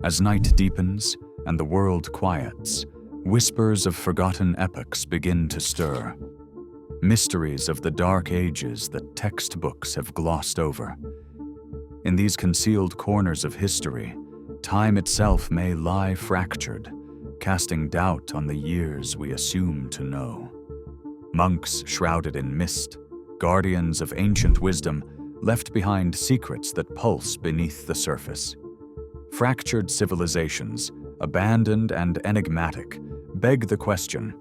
As night deepens and the world quiets, whispers of forgotten epochs begin to stir. Mysteries of the dark ages that textbooks have glossed over. In these concealed corners of history, time itself may lie fractured, casting doubt on the years we assume to know. Monks shrouded in mist, guardians of ancient wisdom, left behind secrets that pulse beneath the surface. Fractured civilizations, abandoned and enigmatic, beg the question,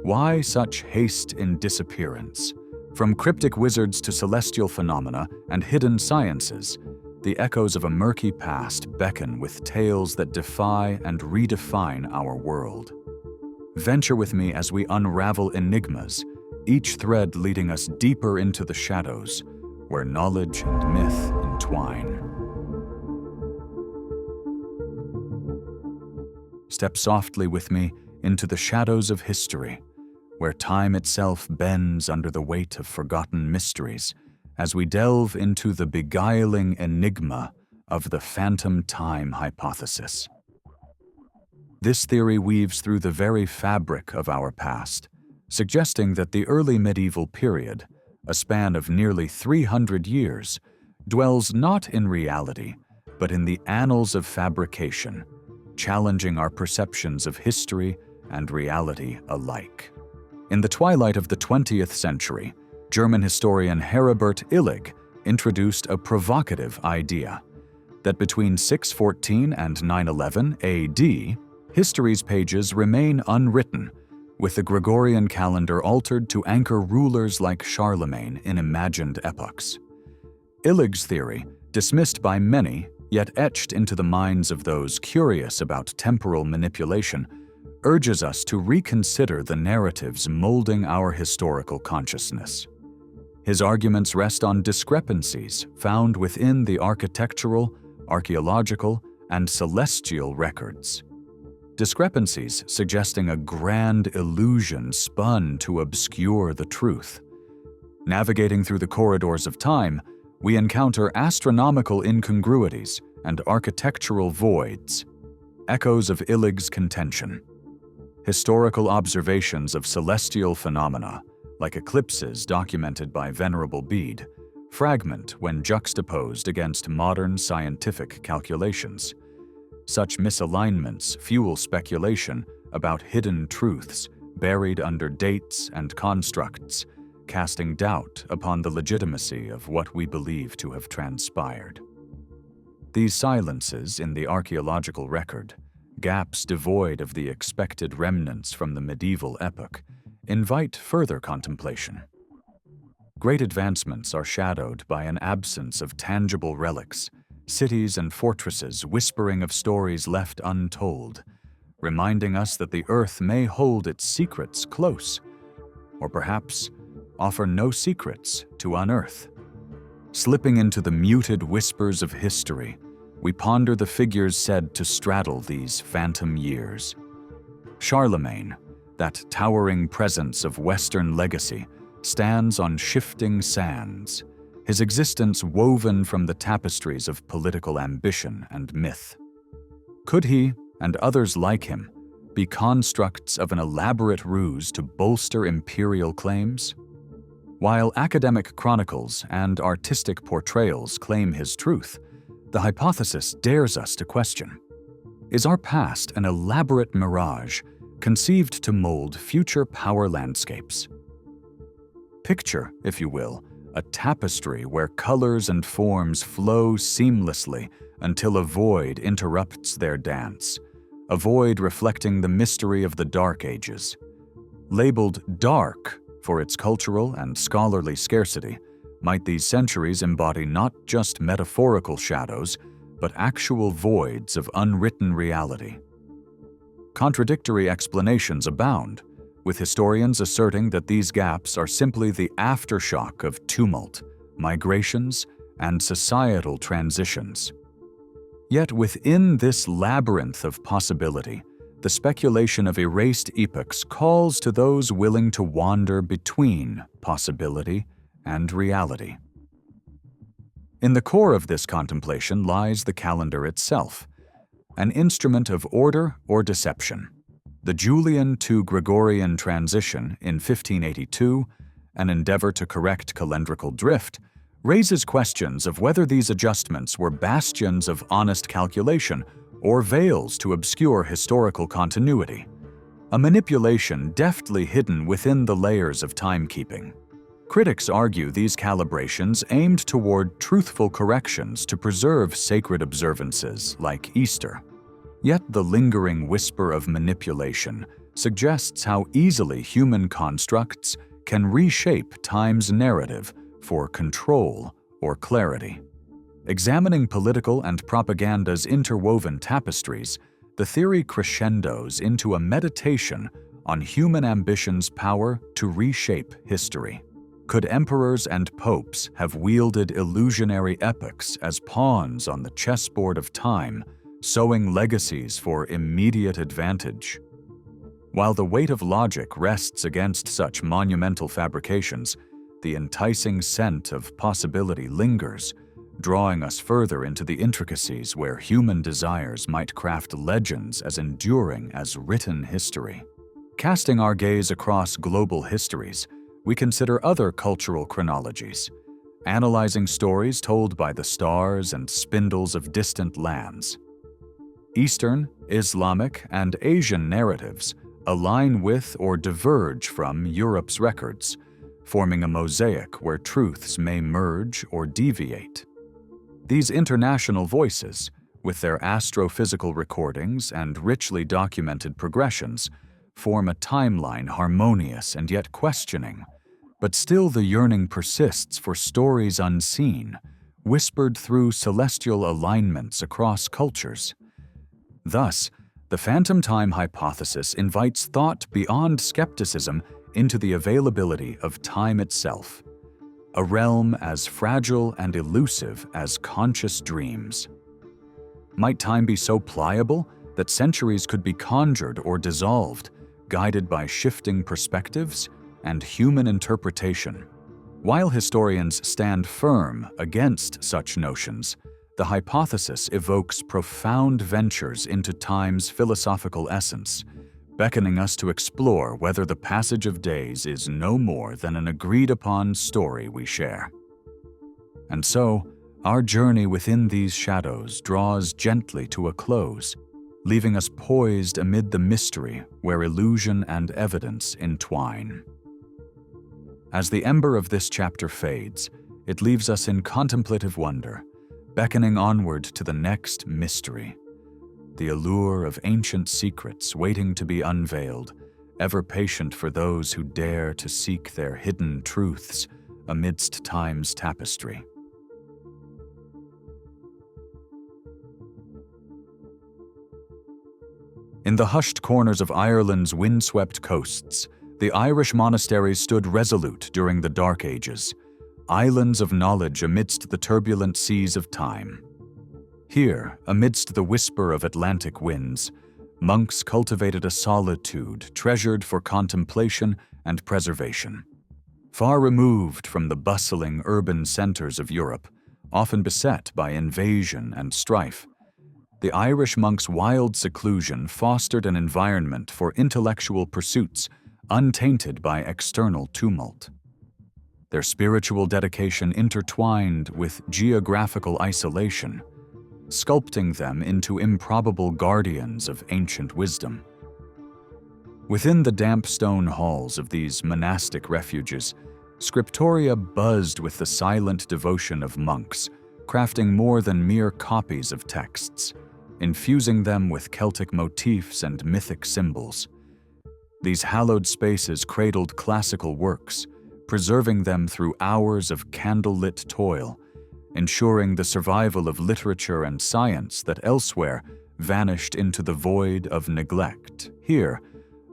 why such haste in disappearance? From cryptic wizards to celestial phenomena and hidden sciences, the echoes of a murky past beckon with tales that defy and redefine our world. Venture with me as we unravel enigmas, each thread leading us deeper into the shadows, where knowledge and myth entwine. Step softly with me into the shadows of history, where time itself bends under the weight of forgotten mysteries, as we delve into the beguiling enigma of the phantom time hypothesis. This theory weaves through the very fabric of our past, suggesting that the early medieval period, a span of nearly 300 years, dwells not in reality, but in the annals of fabrication, challenging our perceptions of history and reality alike. In the twilight of the 20th century, German historian Heribert Illig introduced a provocative idea that between 614 and 911 AD, history's pages remain unwritten, with the Gregorian calendar altered to anchor rulers like Charlemagne in imagined epochs. Illig's theory, dismissed by many, yet etched into the minds of those curious about temporal manipulation, urges us to reconsider the narratives molding our historical consciousness. His arguments rest on discrepancies found within the architectural, archaeological, and celestial records. Discrepancies suggesting a grand illusion spun to obscure the truth. Navigating through the corridors of time, we encounter astronomical incongruities and architectural voids, echoes of Illig's contention. Historical observations of celestial phenomena, like eclipses documented by Venerable Bede, fragment when juxtaposed against modern scientific calculations. Such misalignments fuel speculation about hidden truths buried under dates and constructs, casting doubt upon the legitimacy of what we believe to have transpired. These silences in the archaeological record, gaps devoid of the expected remnants from the medieval epoch, invite further contemplation. Great advancements are shadowed by an absence of tangible relics, cities and fortresses whispering of stories left untold, reminding us that the earth may hold its secrets close, or perhaps offer no secrets to unearth. Slipping into the muted whispers of history, we ponder the figures said to straddle these phantom years. Charlemagne, that towering presence of Western legacy, stands on shifting sands, his existence woven from the tapestries of political ambition and myth. Could he, and others like him, be constructs of an elaborate ruse to bolster imperial claims? While academic chronicles and artistic portrayals claim his truth, the hypothesis dares us to question: is our past an elaborate mirage conceived to mold future power landscapes? Picture, if you will, a tapestry where colors and forms flow seamlessly until a void interrupts their dance, a void reflecting the mystery of the Dark Ages. Labeled dark for its cultural and scholarly scarcity, might these centuries embody not just metaphorical shadows, but actual voids of unwritten reality? Contradictory explanations abound, with historians asserting that these gaps are simply the aftershock of tumult, migrations, and societal transitions. Yet within this labyrinth of possibility, the speculation of erased epochs calls to those willing to wander between possibility and reality. In the core of this contemplation lies the calendar itself. an instrument of order or deception. The Julian to Gregorian transition in 1582, an endeavor to correct calendrical drift, raises questions of whether these adjustments were bastions of honest calculation or veils to obscure historical continuity, a manipulation deftly hidden within the layers of timekeeping. Critics argue these calibrations aimed toward truthful corrections to preserve sacred observances like Easter. Yet the lingering whisper of manipulation suggests how easily human constructs can reshape time's narrative for control or clarity. Examining political and propaganda's interwoven tapestries, the theory crescendos into a meditation on human ambition's power to reshape history. Could emperors and popes have wielded illusionary epochs as pawns on the chessboard of time, sowing legacies for immediate advantage? While the weight of logic rests against such monumental fabrications, the enticing scent of possibility lingers, drawing us further into the intricacies where human desires might craft legends as enduring as written history. Casting our gaze across global histories, we consider other cultural chronologies, analyzing stories told by the stars and spindles of distant lands. Eastern, Islamic, and Asian narratives align with or diverge from Europe's records, forming a mosaic where truths may merge or deviate. These international voices, with their astrophysical recordings and richly documented progressions, form a timeline harmonious and yet questioning, but still the yearning persists for stories unseen, whispered through celestial alignments across cultures. Thus, the phantom time hypothesis invites thought beyond skepticism into the availability of time itself, a realm as fragile and elusive as conscious dreams. Might time be so pliable that centuries could be conjured or dissolved, guided by shifting perspectives and human interpretation? While historians stand firm against such notions, the hypothesis evokes profound ventures into time's philosophical essence, beckoning us to explore whether the passage of days is no more than an agreed-upon story we share. And so, our journey within these shadows draws gently to a close, leaving us poised amid the mystery where illusion and evidence entwine. As the ember of this chapter fades, it leaves us in contemplative wonder, beckoning onward to the next mystery, the allure of ancient secrets waiting to be unveiled, ever patient for those who dare to seek their hidden truths amidst time's tapestry. In the hushed corners of Ireland's windswept coasts, the Irish monasteries stood resolute during the Dark Ages, islands of knowledge amidst the turbulent seas of time. Here, amidst the whisper of Atlantic winds, monks cultivated a solitude treasured for contemplation and preservation. Far removed from the bustling urban centers of Europe, often beset by invasion and strife, the Irish monks' wild seclusion fostered an environment for intellectual pursuits untainted by external tumult. Their spiritual dedication intertwined with geographical isolation, sculpting them into improbable guardians of ancient wisdom. Within the damp stone halls of these monastic refuges, scriptoria buzzed with the silent devotion of monks, crafting more than mere copies of texts, infusing them with Celtic motifs and mythic symbols. These hallowed spaces cradled classical works, preserving them through hours of candlelit toil, ensuring the survival of literature and science that elsewhere vanished into the void of neglect. Here,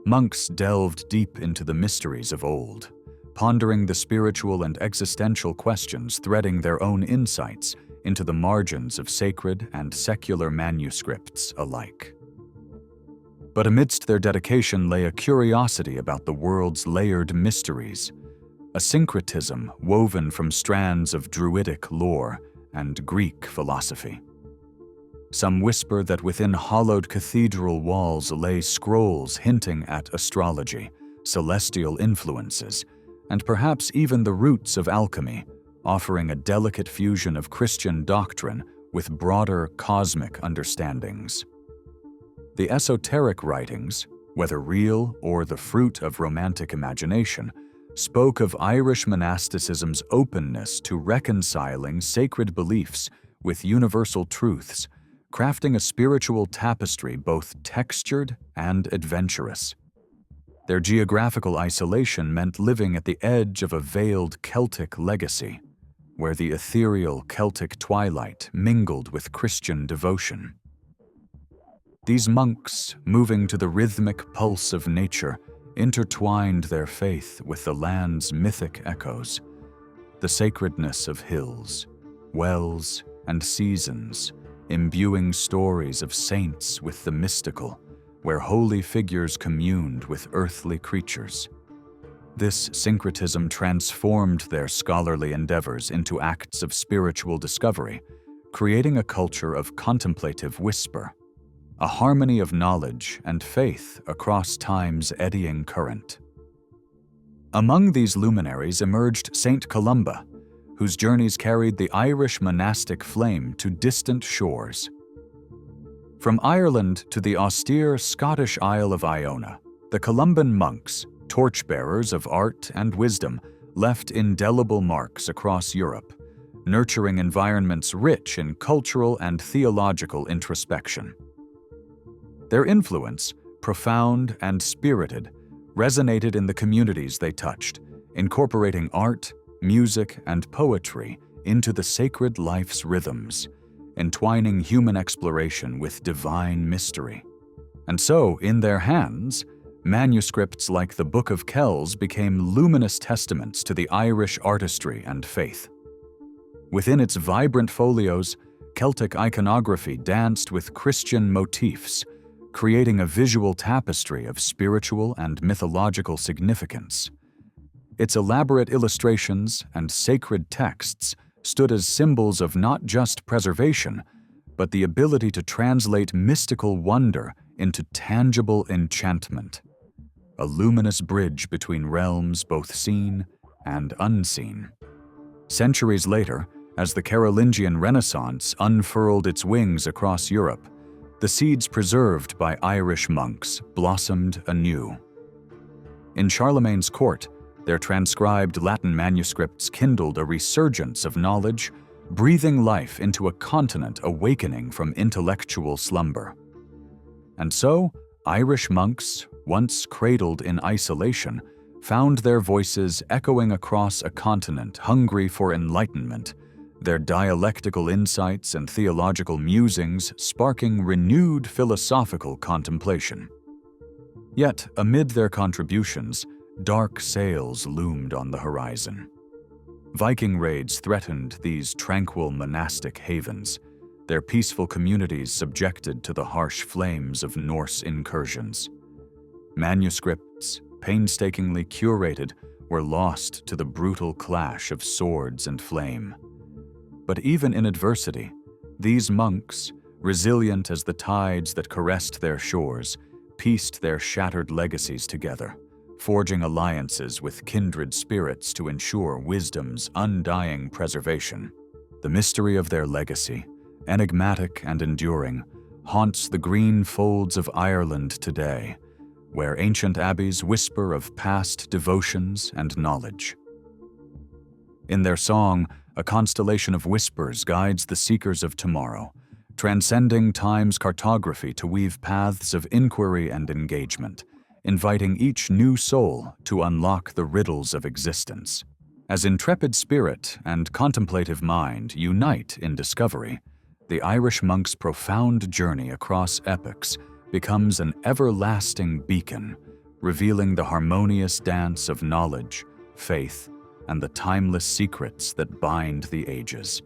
monks delved deep into the mysteries of old, pondering the spiritual and existential questions threading their own insights into the margins of sacred and secular manuscripts alike. But amidst their dedication lay a curiosity about the world's layered mysteries, a syncretism woven from strands of Druidic lore and Greek philosophy. Some whisper that within hollowed cathedral walls lay scrolls hinting at astrology, celestial influences, and perhaps even the roots of alchemy, offering a delicate fusion of Christian doctrine with broader cosmic understandings. The esoteric writings, whether real or the fruit of romantic imagination, spoke of Irish monasticism's openness to reconciling sacred beliefs with universal truths, crafting a spiritual tapestry both textured and adventurous. Their geographical isolation meant living at the edge of a veiled Celtic legacy, where the ethereal Celtic twilight mingled with Christian devotion. These monks, moving to the rhythmic pulse of nature, intertwined their faith with the land's mythic echoes, the sacredness of hills, wells, and seasons, imbuing stories of saints with the mystical, where holy figures communed with earthly creatures. This syncretism transformed their scholarly endeavors into acts of spiritual discovery, creating a culture of contemplative whisper, a harmony of knowledge and faith across time's eddying current. Among these luminaries emerged Saint Columba, whose journeys carried the Irish monastic flame to distant shores. From Ireland to the austere Scottish Isle of Iona, the Columban monks, torchbearers of art and wisdom, left indelible marks across Europe, nurturing environments rich in cultural and theological introspection. Their influence, profound and spirited, resonated in the communities they touched, incorporating art, music, and poetry into the sacred life's rhythms, entwining human exploration with divine mystery. And so, in their hands, manuscripts like the Book of Kells became luminous testaments to the Irish artistry and faith. Within its vibrant folios, Celtic iconography danced with Christian motifs, creating a visual tapestry of spiritual and mythological significance. Its elaborate illustrations and sacred texts stood as symbols of not just preservation, but the ability to translate mystical wonder into tangible enchantment, a luminous bridge between realms both seen and unseen. Centuries later, as the Carolingian Renaissance unfurled its wings across Europe, the seeds preserved by Irish monks blossomed anew. In Charlemagne's court, their transcribed Latin manuscripts kindled a resurgence of knowledge, breathing life into a continent awakening from intellectual slumber. And so, Irish monks, once cradled in isolation, found their voices echoing across a continent hungry for enlightenment, their dialectical insights and theological musings sparking renewed philosophical contemplation. Yet, amid their contributions, dark sails loomed on the horizon. Viking raids threatened these tranquil monastic havens, their peaceful communities subjected to the harsh flames of Norse incursions. Manuscripts, painstakingly curated, were lost to the brutal clash of swords and flame. But even in adversity, these monks, resilient as the tides that caressed their shores, pieced their shattered legacies together, forging alliances with kindred spirits to ensure wisdom's undying preservation. The mystery of their legacy, enigmatic and enduring, haunts the green folds of Ireland today, where ancient abbeys whisper of past devotions and knowledge. In their song, a constellation of whispers guides the seekers of tomorrow, transcending time's cartography to weave paths of inquiry and engagement, inviting each new soul to unlock the riddles of existence. As intrepid spirit and contemplative mind unite in discovery, the Irish monk's profound journey across epochs becomes an everlasting beacon, revealing the harmonious dance of knowledge, faith, and the timeless secrets that bind the ages.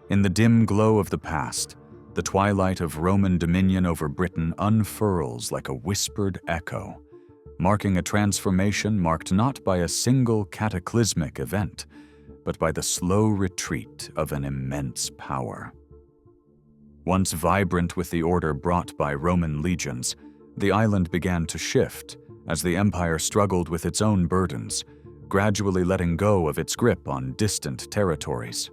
In the dim glow of the past, the twilight of Roman dominion over Britain unfurls like a whispered echo, marking a transformation marked not by a single cataclysmic event, but by the slow retreat of an immense power. Once vibrant with the order brought by Roman legions, the island began to shift as the empire struggled with its own burdens, gradually letting go of its grip on distant territories.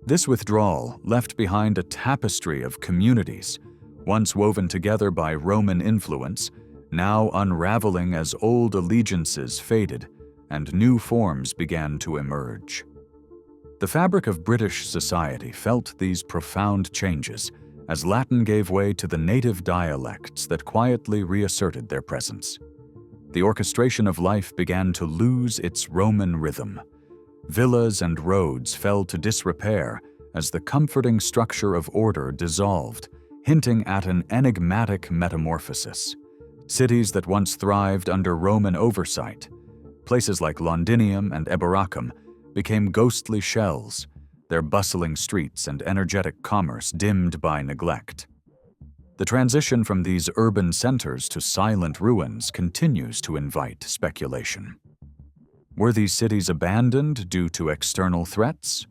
This withdrawal left behind a tapestry of communities, once woven together by Roman influence, now unraveling as old allegiances faded and new forms began to emerge. The fabric of British society felt these profound changes as Latin gave way to the native dialects that quietly reasserted their presence. The orchestration of life began to lose its Roman rhythm. Villas and roads fell to disrepair as the comforting structure of order dissolved, hinting at an enigmatic metamorphosis. Cities that once thrived under Roman oversight, places like Londinium and Eboracum, became ghostly shells, their bustling streets and energetic commerce dimmed by neglect. The transition from these urban centers to silent ruins continues to invite speculation. Were these cities abandoned due to external threats,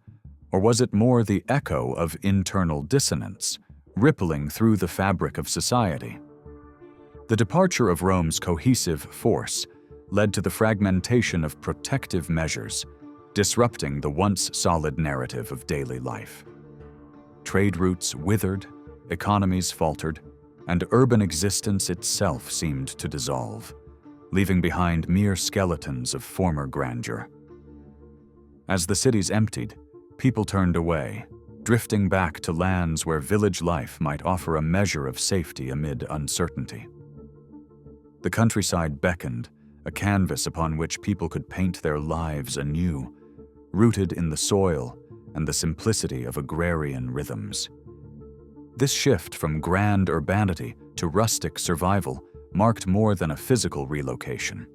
or was it more the echo of internal dissonance, rippling through the fabric of society? The departure of Rome's cohesive force led to the fragmentation of protective measures, disrupting the once solid narrative of daily life. Trade routes withered, economies faltered, and urban existence itself seemed to dissolve, leaving behind mere skeletons of former grandeur. As the cities emptied, people turned away, drifting back to lands where village life might offer a measure of safety amid uncertainty. The countryside beckoned, a canvas upon which people could paint their lives anew, rooted in the soil and the simplicity of agrarian rhythms. This shift from grand urbanity to rustic survival marked more than a physical relocation.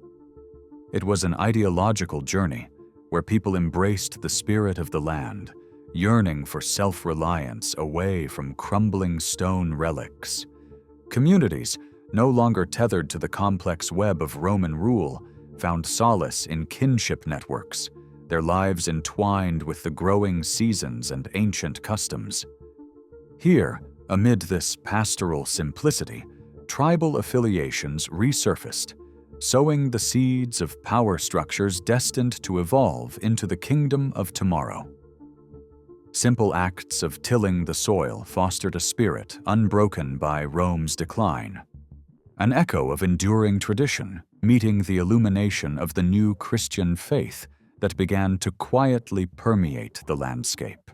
It was an ideological journey where people embraced the spirit of the land, yearning for self-reliance away from crumbling stone relics. Communities, no longer tethered to the complex web of Roman rule, found solace in kinship networks, their lives entwined with the growing seasons and ancient customs. Here, amid this pastoral simplicity, tribal affiliations resurfaced, sowing the seeds of power structures destined to evolve into the kingdom of tomorrow. Simple acts of tilling the soil fostered a spirit unbroken by Rome's decline, an echo of enduring tradition meeting the illumination of the new Christian faith that began to quietly permeate the landscape.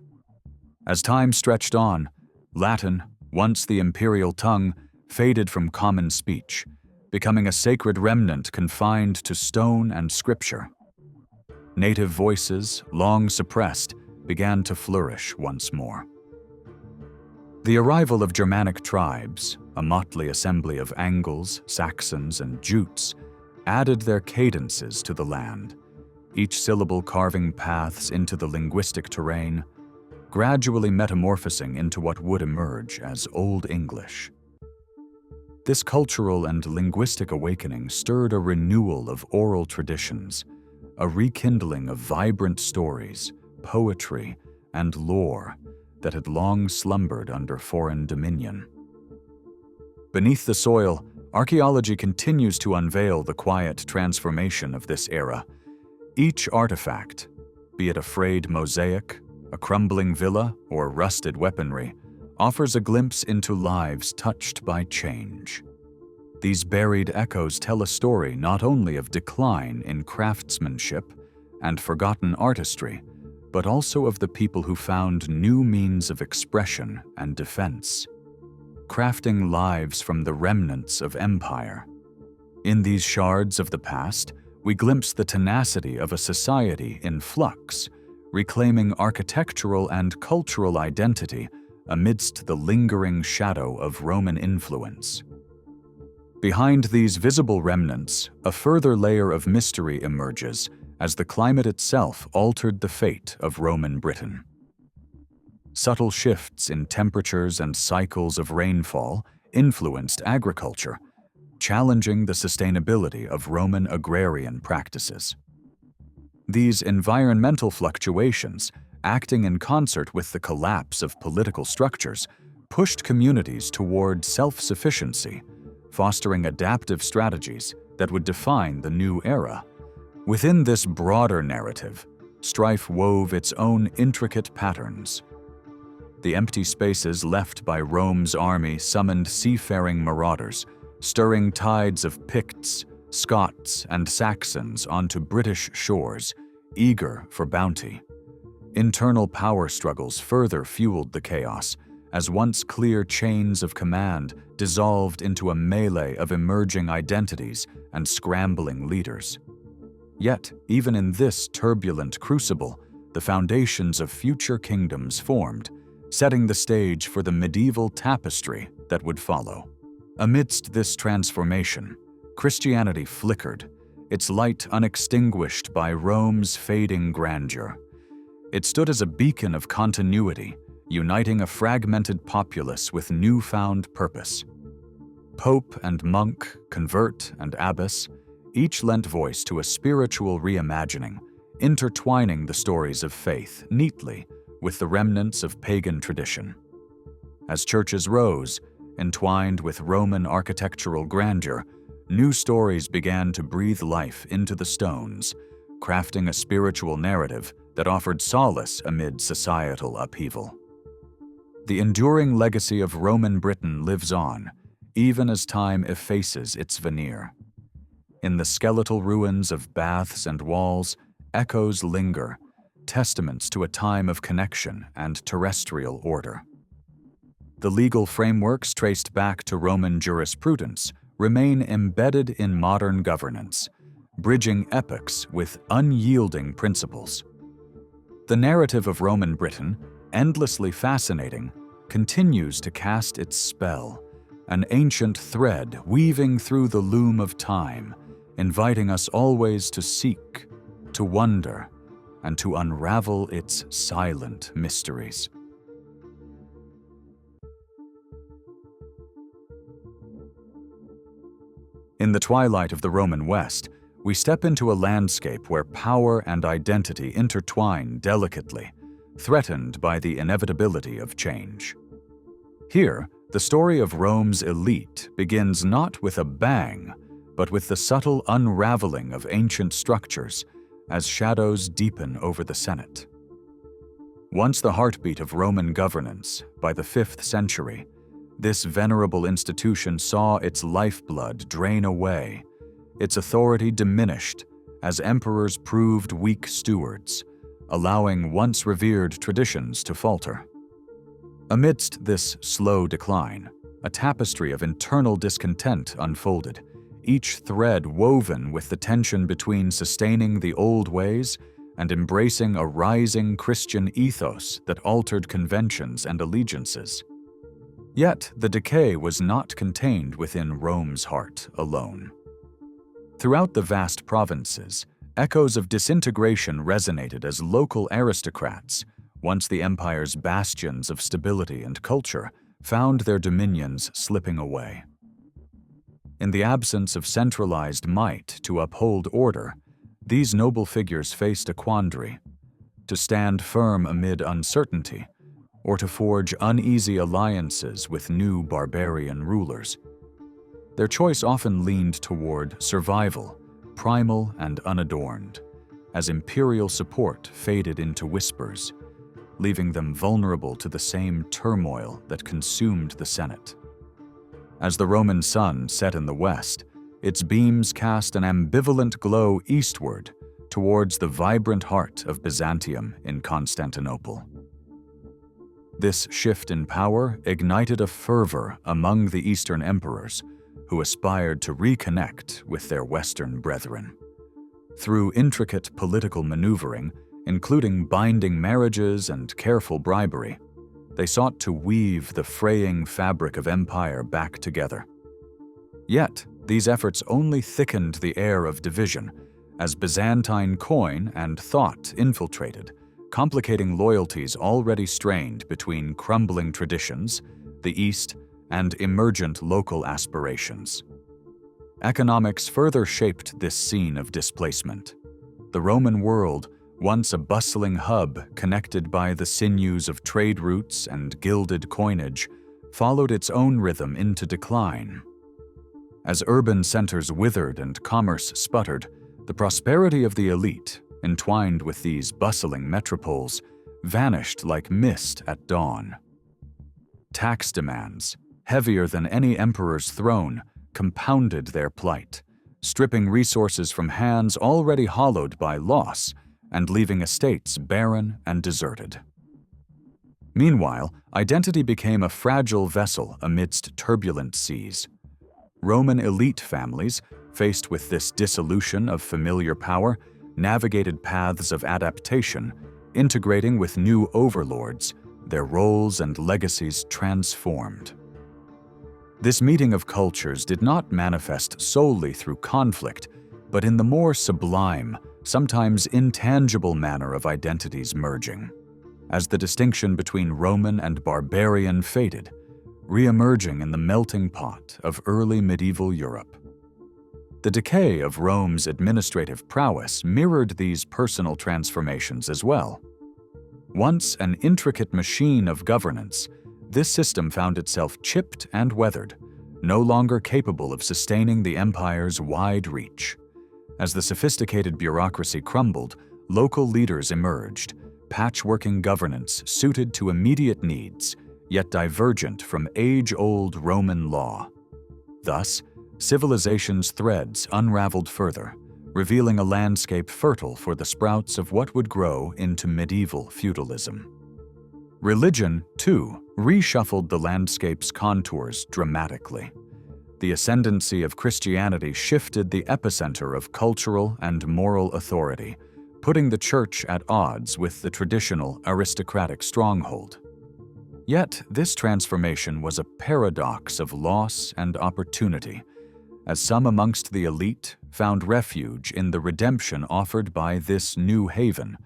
As time stretched on, Latin, once the imperial tongue, faded from common speech, becoming a sacred remnant confined to stone and scripture. Native voices, long suppressed, began to flourish once more. The arrival of Germanic tribes, a motley assembly of Angles, Saxons, and Jutes, added their cadences to the land, each syllable carving paths into the linguistic terrain, gradually metamorphosing into what would emerge as Old English. This cultural and linguistic awakening stirred a renewal of oral traditions, a rekindling of vibrant stories, poetry, and lore that had long slumbered under foreign dominion. Beneath the soil, archaeology continues to unveil the quiet transformation of this era. Each artifact, be it a frayed mosaic, a crumbling villa, or rusted weaponry, offers a glimpse into lives touched by change. These buried echoes tell a story not only of decline in craftsmanship and forgotten artistry, but also of the people who found new means of expression and defense, crafting lives from the remnants of empire. In these shards of the past, we glimpse the tenacity of a society in flux, reclaiming architectural and cultural identity amidst the lingering shadow of Roman influence. Behind these visible remnants, a further layer of mystery emerges as the climate itself altered the fate of Roman Britain. Subtle shifts in temperatures and cycles of rainfall influenced agriculture, challenging the sustainability of Roman agrarian practices. These environmental fluctuations, acting in concert with the collapse of political structures, pushed communities toward self-sufficiency, fostering adaptive strategies that would define the new era. Within this broader narrative, strife wove its own intricate patterns. The empty spaces left by Rome's army summoned seafaring marauders, stirring tides of Picts, Scots, and Saxons onto British shores, eager for bounty. Internal power struggles further fueled the chaos, as once clear chains of command dissolved into a melee of emerging identities and scrambling leaders. Yet, even in this turbulent crucible, the foundations of future kingdoms formed, setting the stage for the medieval tapestry that would follow. Amidst this transformation, Christianity flickered, its light unextinguished by Rome's fading grandeur. It stood as a beacon of continuity, uniting a fragmented populace with newfound purpose. Pope and monk, convert and abbess, each lent voice to a spiritual reimagining, intertwining the stories of faith neatly with the remnants of pagan tradition. As churches rose, entwined with Roman architectural grandeur, new stories began to breathe life into the stones, crafting a spiritual narrative that offered solace amid societal upheaval. The enduring legacy of Roman Britain lives on, even as time effaces its veneer. In the skeletal ruins of baths and walls, echoes linger, testaments to a time of connection and terrestrial order. The legal frameworks traced back to Roman jurisprudence remain embedded in modern governance, bridging epochs with unyielding principles. The narrative of Roman Britain, endlessly fascinating, continues to cast its spell, an ancient thread weaving through the loom of time, inviting us always to seek, to wonder, and to unravel its silent mysteries. In the twilight of the Roman West, we step into a landscape where power and identity intertwine delicately, threatened by the inevitability of change. Here, the story of Rome's elite begins not with a bang, but with the subtle unraveling of ancient structures as shadows deepen over the Senate. Once the heartbeat of Roman governance, by the 5th century, this venerable institution saw its lifeblood drain away, its authority diminished as emperors proved weak stewards, allowing once revered traditions to falter. Amidst this slow decline, a tapestry of internal discontent unfolded, each thread woven with the tension between sustaining the old ways and embracing a rising Christian ethos that altered conventions and allegiances. Yet the decay was not contained within Rome's heart alone. Throughout the vast provinces, echoes of disintegration resonated as local aristocrats, once the empire's bastions of stability and culture, found their dominions slipping away. In the absence of centralized might to uphold order, these noble figures faced a quandary: to stand firm amid uncertainty, or to forge uneasy alliances with new barbarian rulers. Their choice often leaned toward survival, primal and unadorned, as imperial support faded into whispers, leaving them vulnerable to the same turmoil that consumed the Senate. As the Roman sun set in the west, its beams cast an ambivalent glow eastward towards the vibrant heart of Byzantium in Constantinople. This shift in power ignited a fervor among the Eastern emperors, who aspired to reconnect with their Western brethren. Through intricate political maneuvering, including binding marriages and careful bribery, they sought to weave the fraying fabric of empire back together. Yet, these efforts only thickened the air of division, as Byzantine coin and thought infiltrated, complicating loyalties already strained between crumbling traditions, the East, and emergent local aspirations. Economics further shaped this scene of displacement. The Roman world, once a bustling hub connected by the sinews of trade routes and gilded coinage, followed its own rhythm into decline. As urban centers withered and commerce sputtered, the prosperity of the elite, entwined with these bustling metropoles, vanished like mist at dawn. Tax demands, heavier than any emperor's throne, compounded their plight, stripping resources from hands already hollowed by loss and leaving estates barren and deserted. Meanwhile, identity became a fragile vessel amidst turbulent seas. Roman elite families, faced with this dissolution of familiar power, navigated paths of adaptation, integrating with new overlords, their roles and legacies transformed. This meeting of cultures did not manifest solely through conflict, but in the more sublime, sometimes intangible manner of identities merging. As the distinction between Roman and barbarian faded, re-emerging in the melting pot of early medieval Europe. The decay of Rome's administrative prowess mirrored these personal transformations as well. Once an intricate machine of governance, this system found itself chipped and weathered, no longer capable of sustaining the empire's wide reach. As the sophisticated bureaucracy crumbled, local leaders emerged, patchworking governance suited to immediate needs, yet divergent from age-old Roman law. Thus, civilization's threads unraveled further, revealing a landscape fertile for the sprouts of what would grow into medieval feudalism. Religion, too, reshuffled the landscape's contours dramatically. The ascendancy of Christianity shifted the epicenter of cultural and moral authority, putting the church at odds with the traditional aristocratic stronghold. Yet, this transformation was a paradox of loss and opportunity, as some amongst the elite found refuge in the redemption offered by this new haven,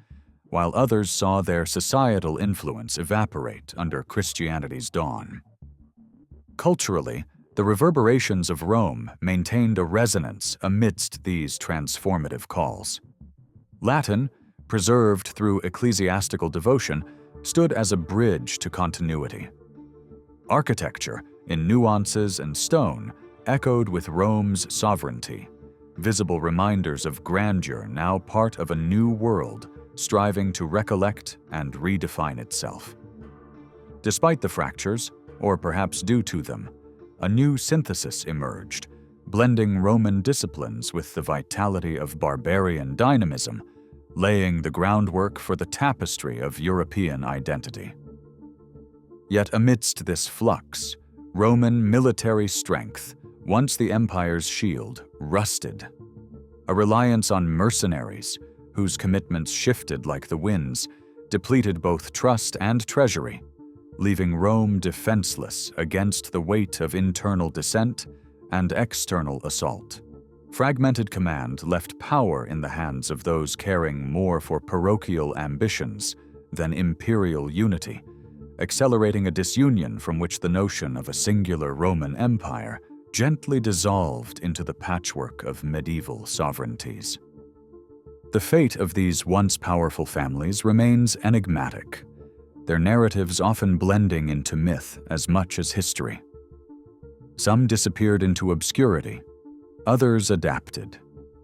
while others saw their societal influence evaporate under Christianity's dawn. Culturally, the reverberations of Rome maintained a resonance amidst these transformative calls. Latin, preserved through ecclesiastical devotion, stood as a bridge to continuity. Architecture, in nuances and stone, echoed with Rome's sovereignty, visible reminders of grandeur now part of a new world, striving to recollect and redefine itself. Despite the fractures, or perhaps due to them, a new synthesis emerged, blending Roman disciplines with the vitality of barbarian dynamism, laying the groundwork for the tapestry of European identity. Yet amidst this flux, Roman military strength, once the empire's shield, rusted. A reliance on mercenaries, whose commitments shifted like the winds, depleted both trust and treasury, leaving Rome defenseless against the weight of internal dissent and external assault. Fragmented command left power in the hands of those caring more for parochial ambitions than imperial unity, accelerating a disunion from which the notion of a singular Roman Empire gently dissolved into the patchwork of medieval sovereignties. The fate of these once powerful families remains enigmatic, their narratives often blending into myth as much as history. Some disappeared into obscurity, others adapted,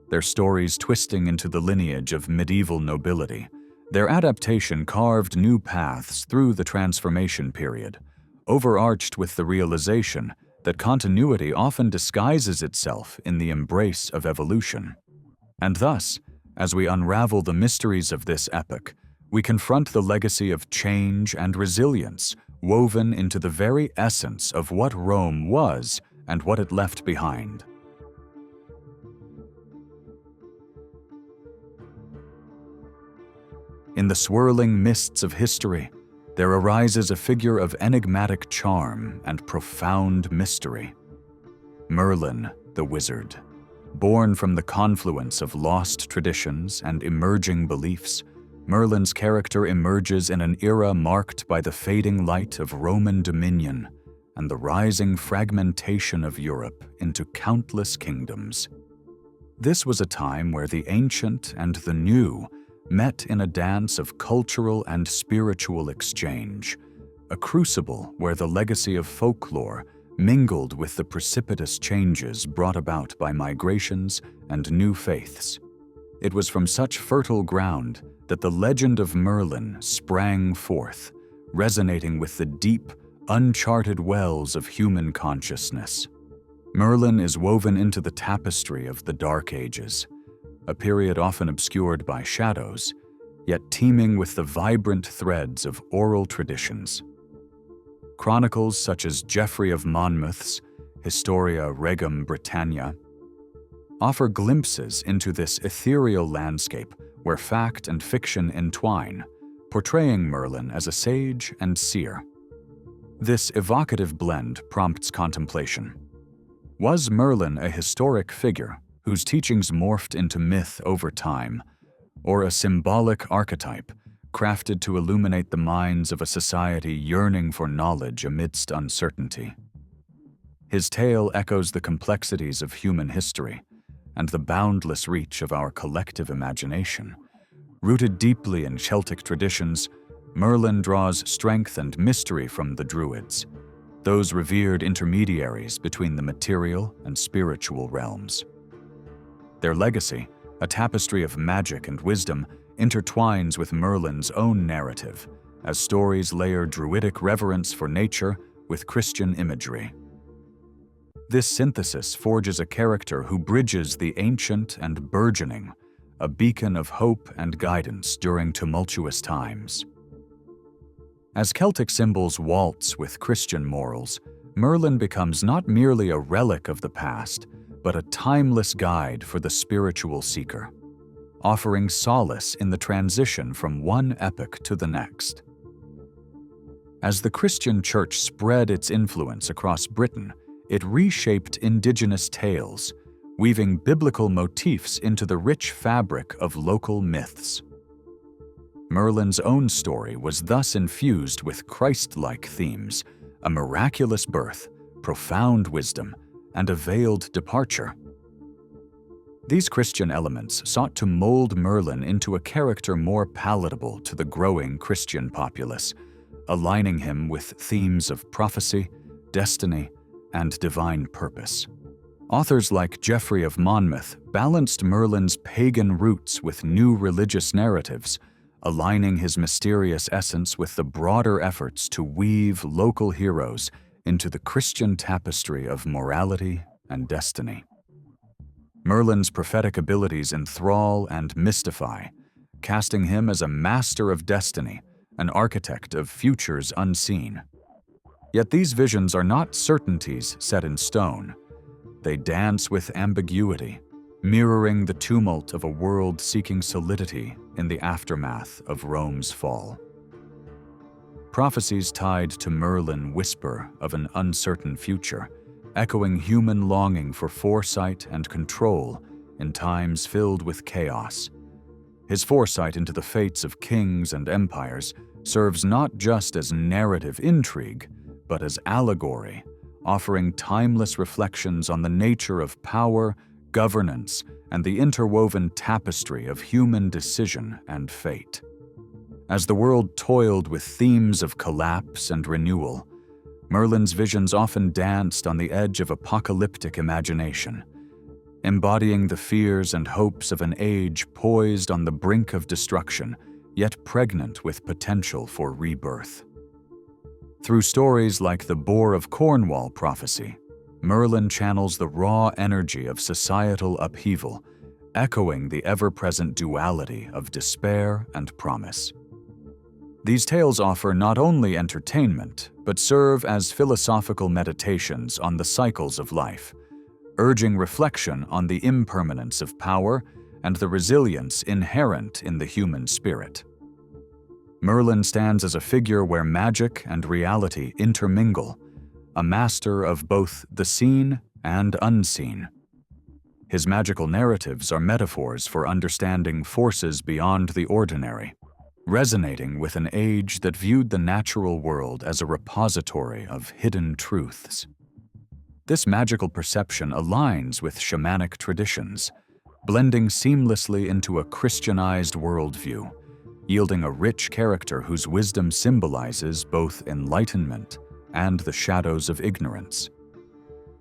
their stories twisting into the lineage of medieval nobility. Their adaptation carved new paths through the transformation period, overarched with the realization that continuity often disguises itself in the embrace of evolution. And thus, as we unravel the mysteries of this epoch, we confront the legacy of change and resilience woven into the very essence of what Rome was and what it left behind. In the swirling mists of history, there arises a figure of enigmatic charm and profound mystery. Merlin, the wizard. Born from the confluence of lost traditions and emerging beliefs, Merlin's character emerges in an era marked by the fading light of Roman dominion and the rising fragmentation of Europe into countless kingdoms. This was a time where the ancient and the new met in a dance of cultural and spiritual exchange, a crucible where the legacy of folklore mingled with the precipitous changes brought about by migrations and new faiths. It was from such fertile ground that the legend of Merlin sprang forth, resonating with the deep, uncharted wells of human consciousness. Merlin is woven into the tapestry of the Dark Ages, a period often obscured by shadows, yet teeming with the vibrant threads of oral traditions. Chronicles such as Geoffrey of Monmouth's Historia Regum Britannia offer glimpses into this ethereal landscape where fact and fiction entwine, portraying Merlin as a sage and seer. This evocative blend prompts contemplation. Was Merlin a historic figure whose teachings morphed into myth over time, or a symbolic archetype crafted to illuminate the minds of a society yearning for knowledge amidst uncertainty? His tale echoes the complexities of human history and the boundless reach of our collective imagination. Rooted deeply in Celtic traditions, Merlin draws strength and mystery from the Druids, those revered intermediaries between the material and spiritual realms. Their legacy, a tapestry of magic and wisdom, intertwines with Merlin's own narrative, as stories layer Druidic reverence for nature with Christian imagery. This synthesis forges a character who bridges the ancient and burgeoning, a beacon of hope and guidance during tumultuous times. As Celtic symbols waltz with Christian morals, Merlin becomes not merely a relic of the past, but a timeless guide for the spiritual seeker, offering solace in the transition from one epoch to the next. As the Christian Church spread its influence across Britain, it reshaped indigenous tales, weaving biblical motifs into the rich fabric of local myths. Merlin's own story was thus infused with Christ-like themes, a miraculous birth, profound wisdom, and a veiled departure. These Christian elements sought to mold Merlin into a character more palatable to the growing Christian populace, aligning him with themes of prophecy, destiny, and divine purpose. Authors like Geoffrey of Monmouth balanced Merlin's pagan roots with new religious narratives, aligning his mysterious essence with the broader efforts to weave local heroes into the Christian tapestry of morality and destiny. Merlin's prophetic abilities enthrall and mystify, casting him as a master of destiny, an architect of futures unseen. Yet these visions are not certainties set in stone. They dance with ambiguity, mirroring the tumult of a world seeking solidity in the aftermath of Rome's fall. Prophecies tied to Merlin whisper of an uncertain future, echoing human longing for foresight and control in times filled with chaos. His foresight into the fates of kings and empires serves not just as narrative intrigue, but as allegory, offering timeless reflections on the nature of power, governance, and the interwoven tapestry of human decision and fate. As the world toiled with themes of collapse and renewal, Merlin's visions often danced on the edge of apocalyptic imagination, embodying the fears and hopes of an age poised on the brink of destruction, yet pregnant with potential for rebirth. Through stories like the Boar of Cornwall prophecy, Merlin channels the raw energy of societal upheaval, echoing the ever-present duality of despair and promise. These tales offer not only entertainment, but serve as philosophical meditations on the cycles of life, urging reflection on the impermanence of power and the resilience inherent in the human spirit. Merlin stands as a figure where magic and reality intermingle, a master of both the seen and unseen. His magical narratives are metaphors for understanding forces beyond the ordinary, resonating with an age that viewed the natural world as a repository of hidden truths. This magical perception aligns with shamanic traditions, blending seamlessly into a Christianized worldview, yielding a rich character whose wisdom symbolizes both enlightenment and the shadows of ignorance.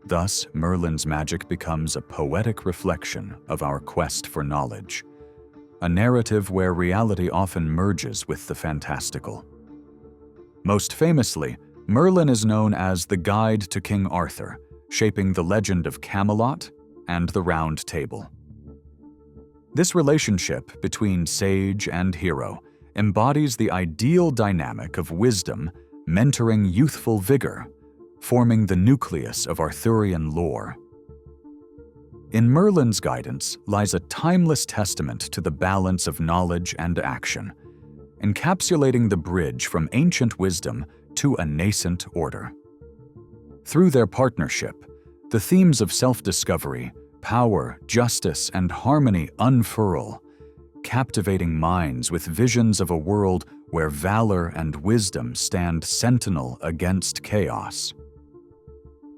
Thus, Merlin's magic becomes a poetic reflection of our quest for knowledge, a narrative where reality often merges with the fantastical. Most famously, Merlin is known as the guide to King Arthur, shaping the legend of Camelot and the Round Table. This relationship between sage and hero embodies the ideal dynamic of wisdom mentoring youthful vigor, forming the nucleus of Arthurian lore. In Merlin's guidance lies a timeless testament to the balance of knowledge and action, encapsulating the bridge from ancient wisdom to a nascent order. Through their partnership, the themes of self-discovery, power, justice, and harmony unfurl, captivating minds with visions of a world where valor and wisdom stand sentinel against chaos.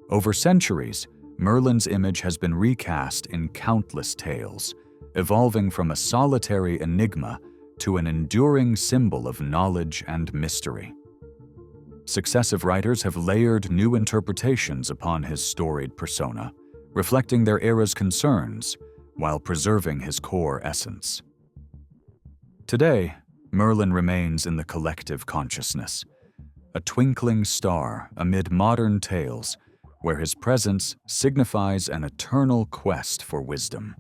Over centuries, Merlin's image has been recast in countless tales, evolving from a solitary enigma to an enduring symbol of knowledge and mystery. Successive writers have layered new interpretations upon his storied persona, reflecting their era's concerns while preserving his core essence. Today, Merlin remains in the collective consciousness, a twinkling star amid modern tales where his presence signifies an eternal quest for wisdom.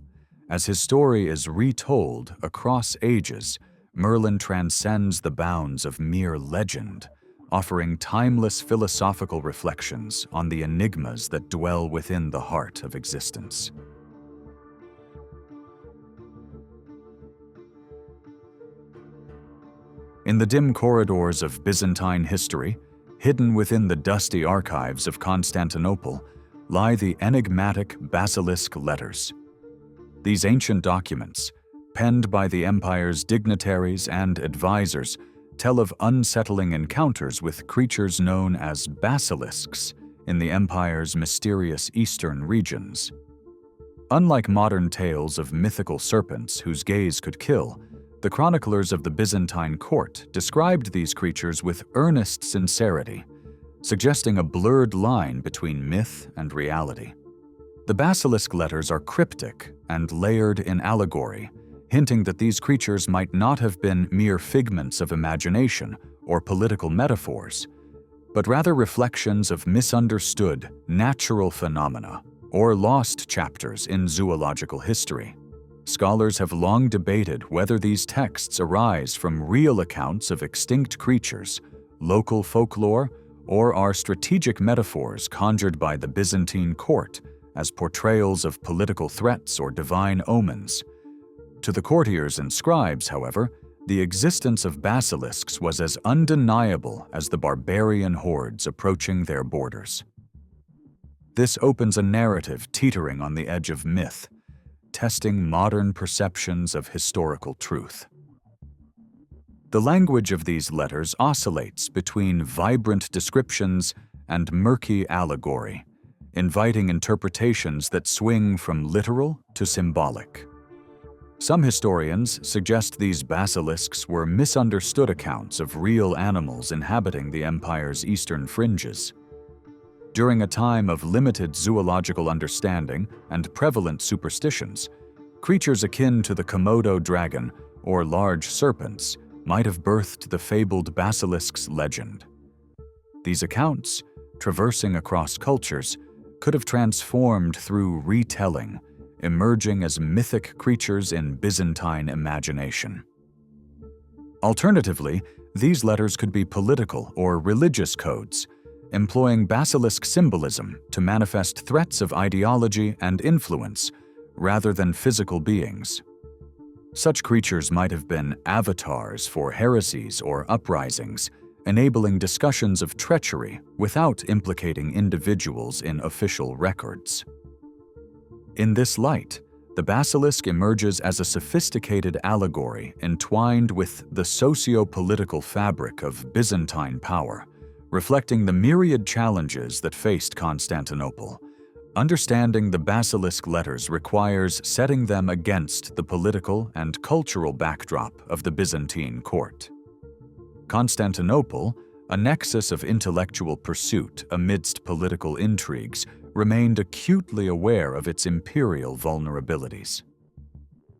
As his story is retold across ages, Merlin transcends the bounds of mere legend, offering timeless philosophical reflections on the enigmas that dwell within the heart of existence. In the dim corridors of Byzantine history, hidden within the dusty archives of Constantinople, lie the enigmatic Basilisk Letters. These ancient documents, penned by the empire's dignitaries and advisors, tell of unsettling encounters with creatures known as basilisks in the empire's mysterious eastern regions. Unlike modern tales of mythical serpents whose gaze could kill, the chroniclers of the Byzantine court described these creatures with earnest sincerity, suggesting a blurred line between myth and reality. The Basilisk Letters are cryptic and layered in allegory, hinting that these creatures might not have been mere figments of imagination or political metaphors, but rather reflections of misunderstood natural phenomena or lost chapters in zoological history. Scholars have long debated whether these texts arise from real accounts of extinct creatures, local folklore, or are strategic metaphors conjured by the Byzantine court as portrayals of political threats or divine omens. To the courtiers and scribes, however, the existence of basilisks was as undeniable as the barbarian hordes approaching their borders. This opens a narrative teetering on the edge of myth, testing modern perceptions of historical truth. The language of these letters oscillates between vibrant descriptions and murky allegory, inviting interpretations that swing from literal to symbolic. Some historians suggest these basilisks were misunderstood accounts of real animals inhabiting the empire's eastern fringes. During a time of limited zoological understanding and prevalent superstitions, creatures akin to the Komodo dragon or large serpents might have birthed the fabled basilisk's legend. These accounts, traversing across cultures, could have transformed through retelling, emerging as mythic creatures in Byzantine imagination. Alternatively, these letters could be political or religious codes, employing basilisk symbolism to manifest threats of ideology and influence rather than physical beings. Such creatures might have been avatars for heresies or uprisings, enabling discussions of treachery without implicating individuals in official records. In this light, The basilisk emerges as a sophisticated allegory entwined with the socio-political fabric of Byzantine power, reflecting the myriad challenges that faced Constantinople. Understanding the Basilisk Letters requires setting them against the political and cultural backdrop of the Byzantine court. Constantinople, a nexus of intellectual pursuit amidst political intrigues, remained acutely aware of its imperial vulnerabilities.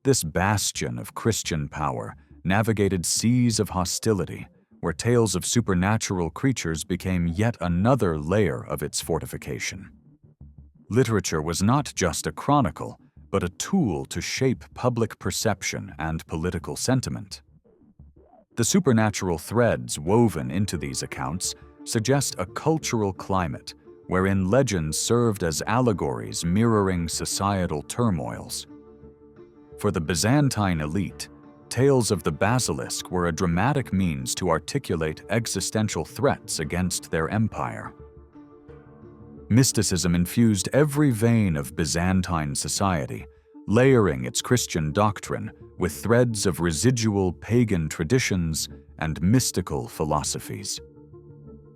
This bastion of Christian power navigated seas of hostility, where tales of supernatural creatures became yet another layer of its fortification. Literature was not just a chronicle, but a tool to shape public perception and political sentiment. The supernatural threads woven into these accounts suggest a cultural climate wherein legends served as allegories mirroring societal turmoils. For the Byzantine elite, tales of the basilisk were a dramatic means to articulate existential threats against their empire. Mysticism infused every vein of Byzantine society, layering its Christian doctrine with threads of residual pagan traditions and mystical philosophies.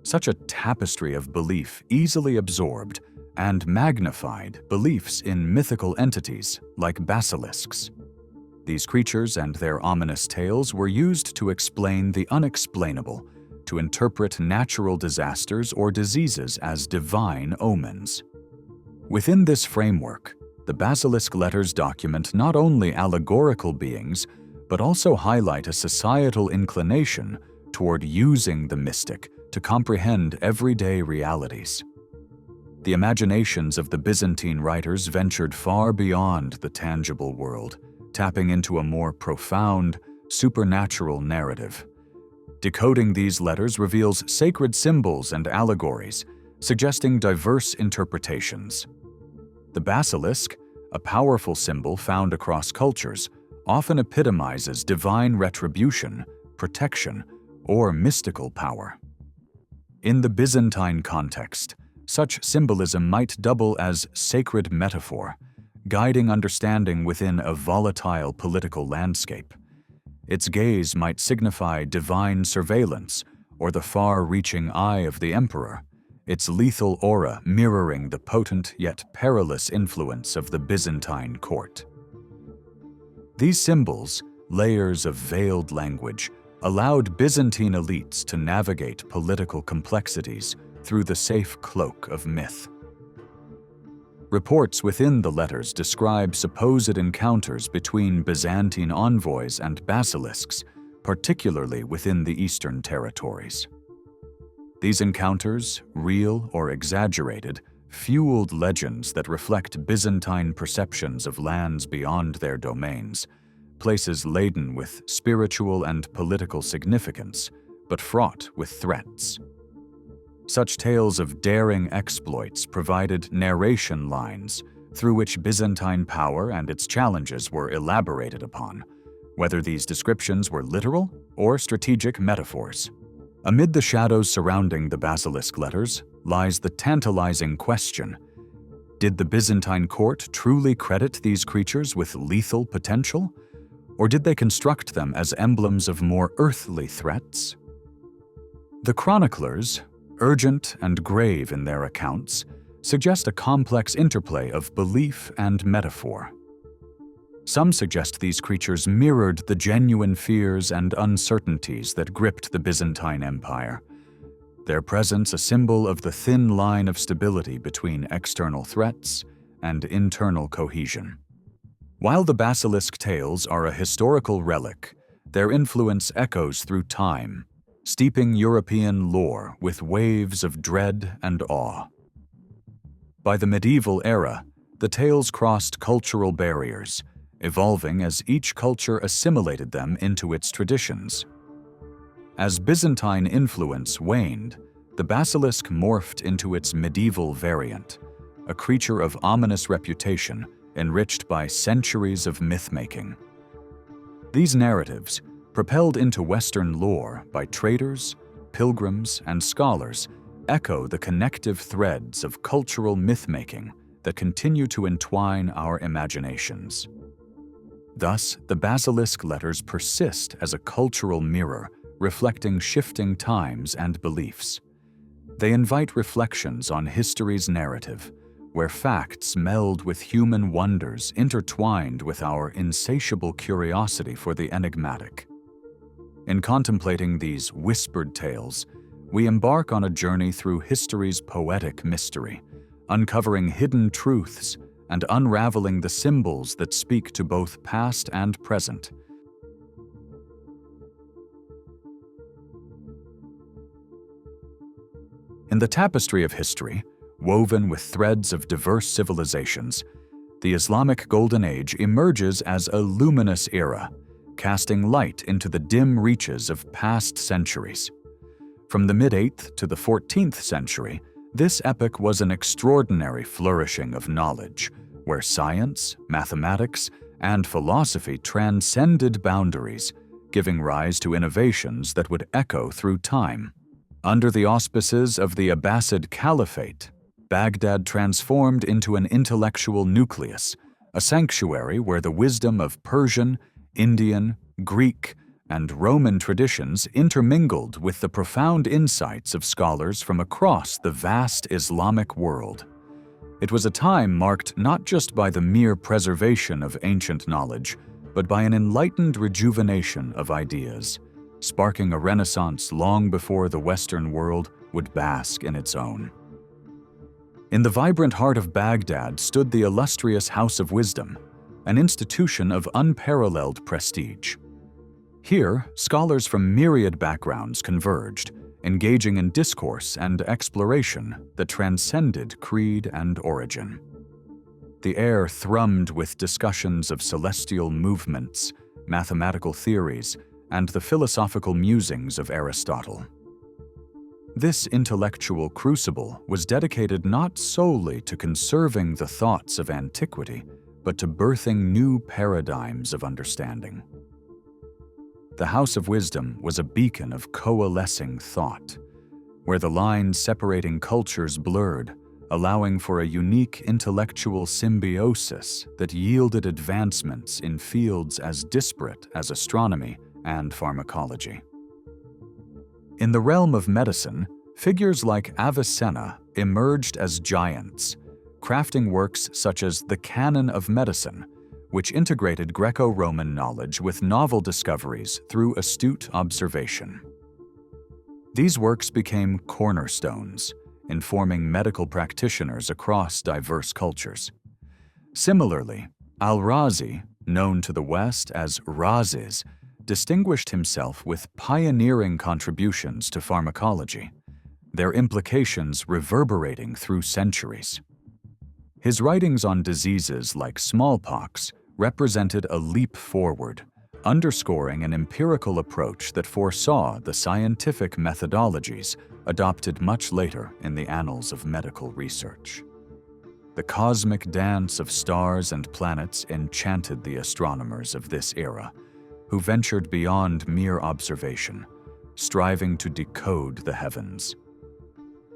Such a tapestry of belief easily absorbed and magnified beliefs in mythical entities like basilisks. These creatures and their ominous tales were used to explain the unexplainable, to interpret natural disasters or diseases as divine omens. Within this framework, the Basilisk Letters document not only allegorical beings, but also highlight a societal inclination toward using the mystic to comprehend everyday realities. The imaginations of the Byzantine writers ventured far beyond the tangible world, tapping into a more profound, supernatural narrative. Decoding these letters reveals sacred symbols and allegories, suggesting diverse interpretations. The basilisk, a powerful symbol found across cultures, often epitomizes divine retribution, protection, or mystical power. In the Byzantine context, such symbolism might double as sacred metaphor, guiding understanding within a volatile political landscape. Its gaze might signify divine surveillance or the far-reaching eye of the emperor, its lethal aura mirroring the potent yet perilous influence of the Byzantine court. These symbols, layers of veiled language, allowed Byzantine elites to navigate political complexities through the safe cloak of myth. Reports within the letters describe supposed encounters between Byzantine envoys and basilisks, particularly within the eastern territories. These encounters, real or exaggerated, fueled legends that reflect Byzantine perceptions of lands beyond their domains, places laden with spiritual and political significance, but fraught with threats. Such tales of daring exploits provided narration lines through which Byzantine power and its challenges were elaborated upon, whether these descriptions were literal or strategic metaphors. Amid the shadows surrounding the Basilisk Letters lies the tantalizing question: did the Byzantine court truly credit these creatures with lethal potential, or did they construct them as emblems of more earthly threats? The chroniclers, urgent and grave in their accounts, suggest a complex interplay of belief and metaphor. Some suggest these creatures mirrored the genuine fears and uncertainties that gripped the Byzantine Empire, their presence a symbol of the thin line of stability between external threats and internal cohesion. While the basilisk tales are a historical relic, their influence echoes through time, steeping European lore with waves of dread and awe. By the medieval era, the tales crossed cultural barriers, evolving as each culture assimilated them into its traditions. As Byzantine influence waned, the basilisk morphed into its medieval variant, a creature of ominous reputation enriched by centuries of myth-making. These narratives, propelled into Western lore by traders, pilgrims, and scholars, echo the connective threads of cultural myth-making that continue to entwine our imaginations. Thus, the Basilisk Letters persist as a cultural mirror, reflecting shifting times and beliefs. They invite reflections on history's narrative, where facts meld with human wonders intertwined with our insatiable curiosity for the enigmatic. In contemplating these whispered tales, we embark on a journey through history's poetic mystery, uncovering hidden truths and unraveling the symbols that speak to both past and present. In the tapestry of history, woven with threads of diverse civilizations, the Islamic Golden Age emerges as a luminous era, casting light into the dim reaches of past centuries. From the mid-8th to the 14th century, this epoch was an extraordinary flourishing of knowledge, where science, mathematics, and philosophy transcended boundaries, giving rise to innovations that would echo through time. Under the auspices of the Abbasid Caliphate, Baghdad transformed into an intellectual nucleus, a sanctuary where the wisdom of Persian, Indian, Greek, and Roman traditions intermingled with the profound insights of scholars from across the vast Islamic world. It was a time marked not just by the mere preservation of ancient knowledge, but by an enlightened rejuvenation of ideas, sparking a renaissance long before the Western world would bask in its own. In the vibrant heart of Baghdad stood the illustrious House of Wisdom, an institution of unparalleled prestige. Here, scholars from myriad backgrounds converged, engaging in discourse and exploration that transcended creed and origin. The air thrummed with discussions of celestial movements, mathematical theories, and the philosophical musings of Aristotle. This intellectual crucible was dedicated not solely to conserving the thoughts of antiquity, but to birthing new paradigms of understanding. The House of Wisdom was a beacon of coalescing thought, where the lines separating cultures blurred, allowing for a unique intellectual symbiosis that yielded advancements in fields as disparate as astronomy and pharmacology. In the realm of medicine, figures like Avicenna emerged as giants, crafting works such as the Canon of Medicine, which integrated Greco-Roman knowledge with novel discoveries through astute observation. These works became cornerstones, informing medical practitioners across diverse cultures. Similarly, Al-Razi, known to the West as Rhazes, distinguished himself with pioneering contributions to pharmacology, their implications reverberating through centuries. His writings on diseases like smallpox represented a leap forward, underscoring an empirical approach that foresaw the scientific methodologies adopted much later in the annals of medical research. The cosmic dance of stars and planets enchanted the astronomers of this era, who ventured beyond mere observation, striving to decode the heavens.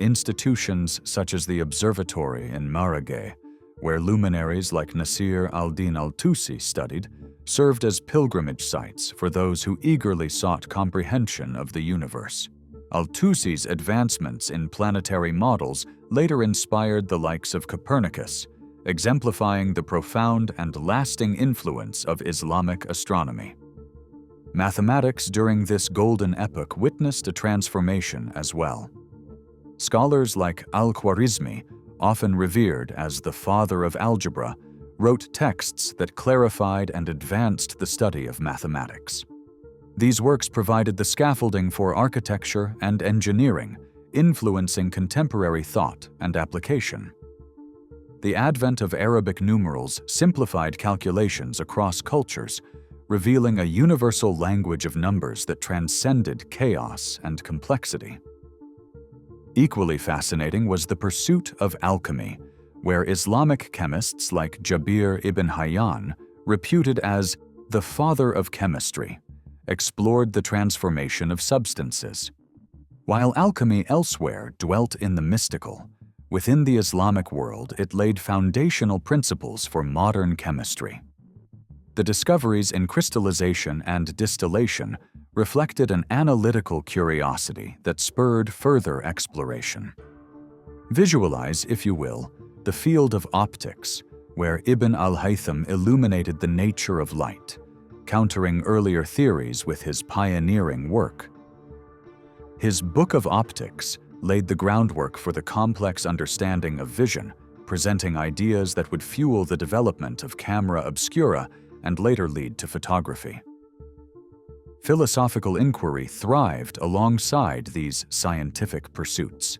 Institutions such as the observatory in Marageh, where luminaries like Nasir al-Din al-Tusi studied, served as pilgrimage sites for those who eagerly sought comprehension of the universe. Al-Tusi's advancements in planetary models later inspired the likes of Copernicus, exemplifying the profound and lasting influence of Islamic astronomy. Mathematics during this golden epoch witnessed a transformation as well. Scholars like Al-Khwarizmi, often revered as the father of algebra, wrote texts that clarified and advanced the study of mathematics. These works provided the scaffolding for architecture and engineering, influencing contemporary thought and application. The advent of Arabic numerals simplified calculations across cultures, revealing a universal language of numbers that transcended chaos and complexity. Equally fascinating was the pursuit of alchemy, where Islamic chemists like Jabir ibn Hayyan, reputed as the father of chemistry, explored the transformation of substances. While alchemy elsewhere dwelt in the mystical, Within the Islamic world, it laid foundational principles for modern chemistry. The discoveries in crystallization and distillation reflected an analytical curiosity that spurred further exploration. Visualize, if you will, the field of optics, where Ibn al-Haytham illuminated the nature of light, countering earlier theories with his pioneering work. His Book of Optics laid the groundwork for the complex understanding of vision, presenting ideas that would fuel the development of camera obscura and later lead to photography. Philosophical inquiry thrived alongside these scientific pursuits.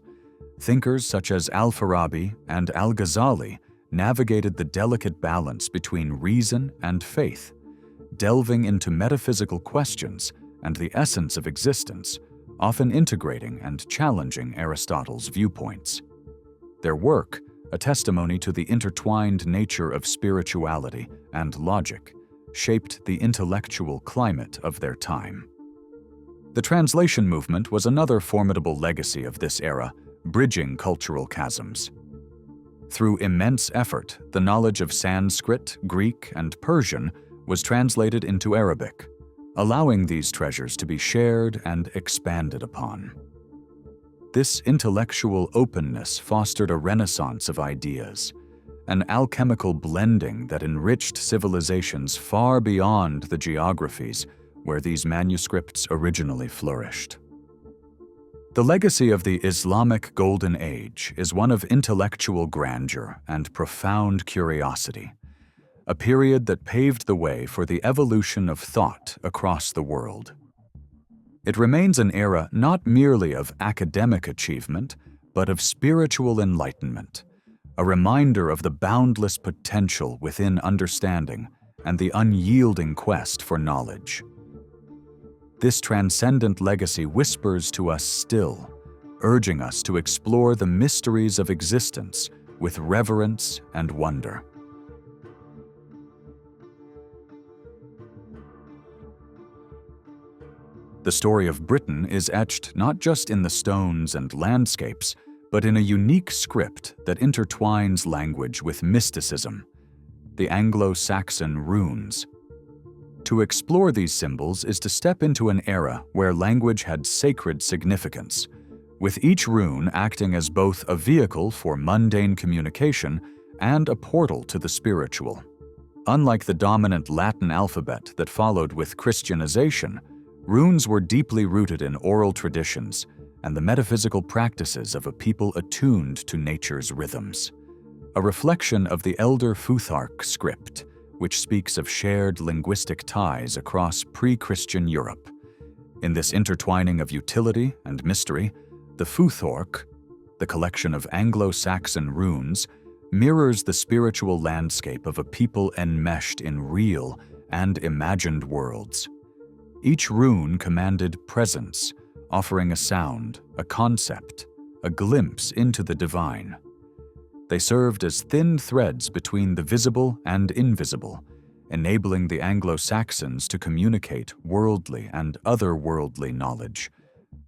Thinkers such as Al-Farabi and Al-Ghazali navigated the delicate balance between reason and faith, delving into metaphysical questions and the essence of existence, often integrating and challenging Aristotle's viewpoints. Their work, a testimony to the intertwined nature of spirituality and logic, shaped the intellectual climate of their time. The translation movement was another formidable legacy of this era, bridging cultural chasms. Through immense effort, the knowledge of Sanskrit, Greek, and Persian was translated into Arabic, allowing these treasures to be shared and expanded upon. This intellectual openness fostered a renaissance of ideas, an alchemical blending that enriched civilizations far beyond the geographies where these manuscripts originally flourished. The legacy of the Islamic Golden Age is one of intellectual grandeur and profound curiosity, a period that paved the way for the evolution of thought across the world. It remains an era not merely of academic achievement, but of spiritual enlightenment, a reminder of the boundless potential within understanding and the unyielding quest for knowledge. This transcendent legacy whispers to us still, urging us to explore the mysteries of existence with reverence and wonder. The story of Britain is etched not just in the stones and landscapes, but in a unique script that intertwines language with mysticism, the AngloSaxon Runes. To explore these symbols is to step into an era where language had sacred significance, with each rune acting as both a vehicle for mundane communication and a portal to the spiritual. Unlike the dominant Latin alphabet that followed with Christianization, runes were deeply rooted in oral traditions and the metaphysical practices of a people attuned to nature's rhythms, a reflection of the Elder Futhark script, which speaks of shared linguistic ties across pre-Christian Europe. In this intertwining of utility and mystery, the Futhark, the collection of Anglo-Saxon runes, mirrors the spiritual landscape of a people enmeshed in real and imagined worlds. Each rune commanded presence, offering a sound, a concept, a glimpse into the divine. They served as thin threads between the visible and invisible, enabling the Anglo-Saxons to communicate worldly and otherworldly knowledge,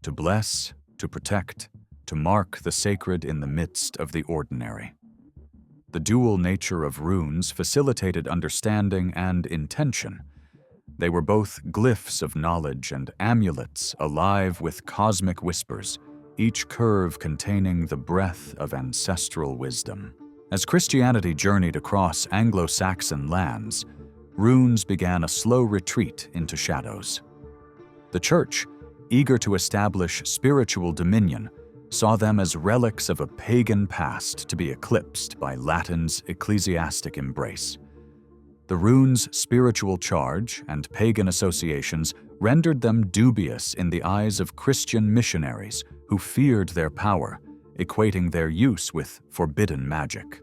to bless, to protect, to mark the sacred in the midst of the ordinary. The dual nature of runes facilitated understanding and intention. They were both glyphs of knowledge and amulets alive with cosmic whispers, each curve containing the breath of ancestral wisdom. As Christianity journeyed across Anglo-Saxon lands, runes began a slow retreat into shadows. The Church, eager to establish spiritual dominion, saw them as relics of a pagan past to be eclipsed by Latin's ecclesiastic embrace. The runes' spiritual charge and pagan associations rendered them dubious in the eyes of Christian missionaries who feared their power, equating their use with forbidden magic.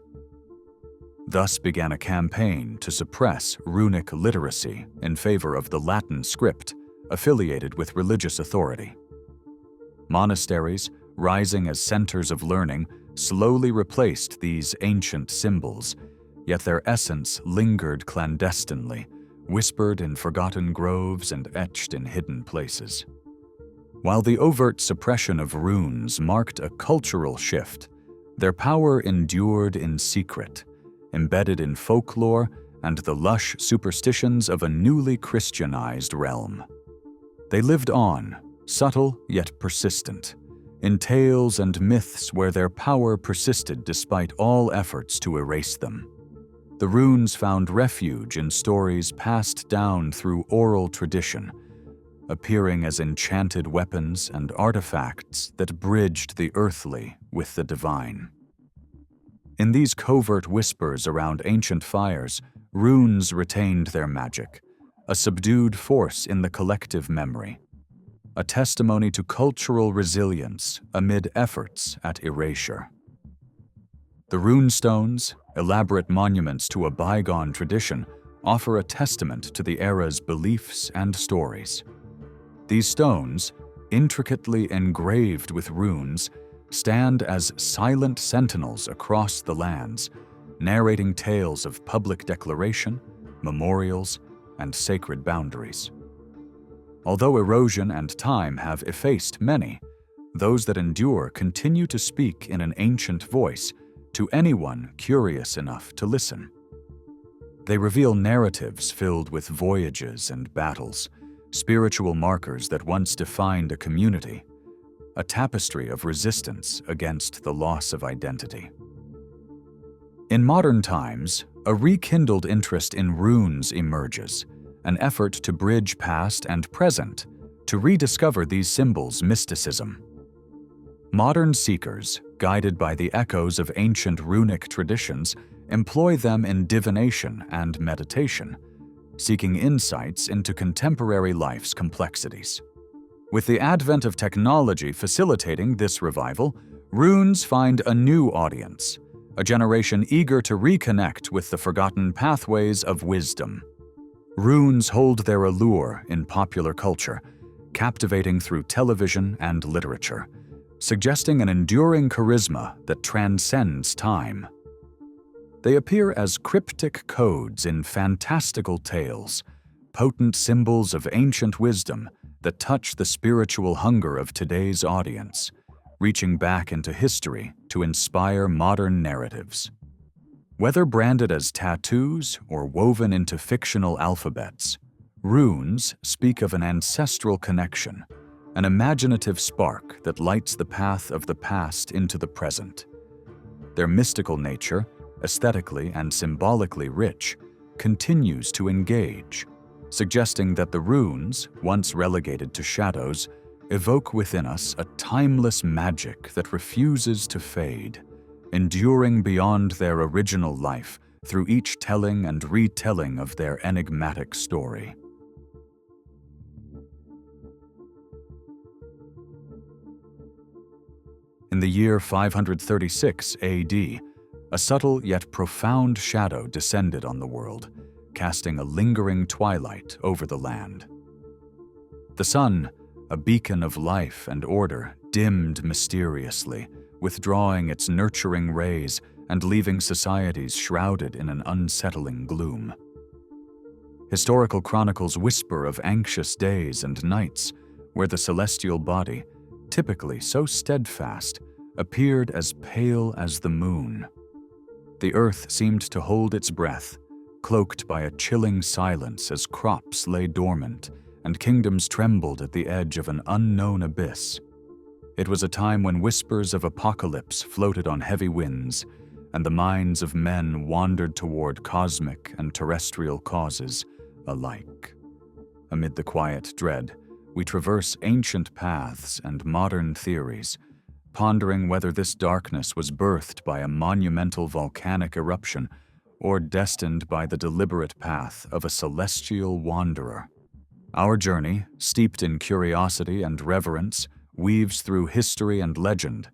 Thus began a campaign to suppress runic literacy in favor of the Latin script affiliated with religious authority. Monasteries, rising as centers of learning, slowly replaced these ancient symbols, yet their essence lingered clandestinely, whispered in forgotten groves and etched in hidden places. While the overt suppression of runes marked a cultural shift, Their power endured in secret, embedded in folklore and the lush superstitions of a newly Christianized realm. They lived on, subtle yet persistent, in tales and myths where their power persisted despite all efforts to erase them. The runes found refuge in stories passed down through oral tradition, appearing as enchanted weapons and artifacts that bridged the earthly with the divine. In these covert whispers around ancient fires, runes retained their magic, a subdued force in the collective memory, a testimony to cultural resilience amid efforts at erasure. The runestones, elaborate monuments to a bygone tradition, offer a testament to the era's beliefs and stories. These stones, intricately engraved with runes, stand as silent sentinels across the lands, narrating tales of public declaration, memorials, and sacred boundaries. Although erosion and time have effaced many, those that endure continue to speak in an ancient voice to anyone curious enough to listen. They reveal narratives filled with voyages and battles, spiritual markers that once defined a community, a tapestry of resistance against the loss of identity. In modern times, a rekindled interest in runes emerges, an effort to bridge past and present, to rediscover these symbols' mysticism. Modern seekers, guided by the echoes of ancient runic traditions, employ them in divination and meditation, seeking insights into contemporary life's complexities. With the advent of technology facilitating this revival, runes find a new audience, a generation eager to reconnect with the forgotten pathways of wisdom. Runes hold their allure in popular culture, captivating through television and literature, suggesting an enduring charisma that transcends time. They appear as cryptic codes in fantastical tales, potent symbols of ancient wisdom that touch the spiritual hunger of today's audience, reaching back into history to inspire modern narratives. Whether branded as tattoos or woven into fictional alphabets, runes speak of an ancestral connection, an imaginative spark that lights the path of the past into the present. Their mystical nature, aesthetically and symbolically rich, continues to engage, suggesting that the runes, once relegated to shadows, evoke within us a timeless magic that refuses to fade, enduring beyond their original life through each telling and retelling of their enigmatic story. In the year 536 AD, a subtle yet profound shadow descended on the world, casting a lingering twilight over the land. The sun, a beacon of life and order, dimmed mysteriously, withdrawing its nurturing rays and leaving societies shrouded in an unsettling gloom. Historical chronicles whisper of anxious days and nights where the celestial body, typically so steadfast, appeared as pale as the moon. The earth seemed to hold its breath, cloaked by a chilling silence as crops lay dormant and kingdoms trembled at the edge of an unknown abyss. It was a time when whispers of apocalypse floated on heavy winds, and the minds of men wandered toward cosmic and terrestrial causes alike. Amid the quiet dread, we traverse ancient paths and modern theories, pondering whether this darkness was birthed by a monumental volcanic eruption or destined by the deliberate path of a celestial wanderer. Our journey, steeped in curiosity and reverence, weaves through history and legend,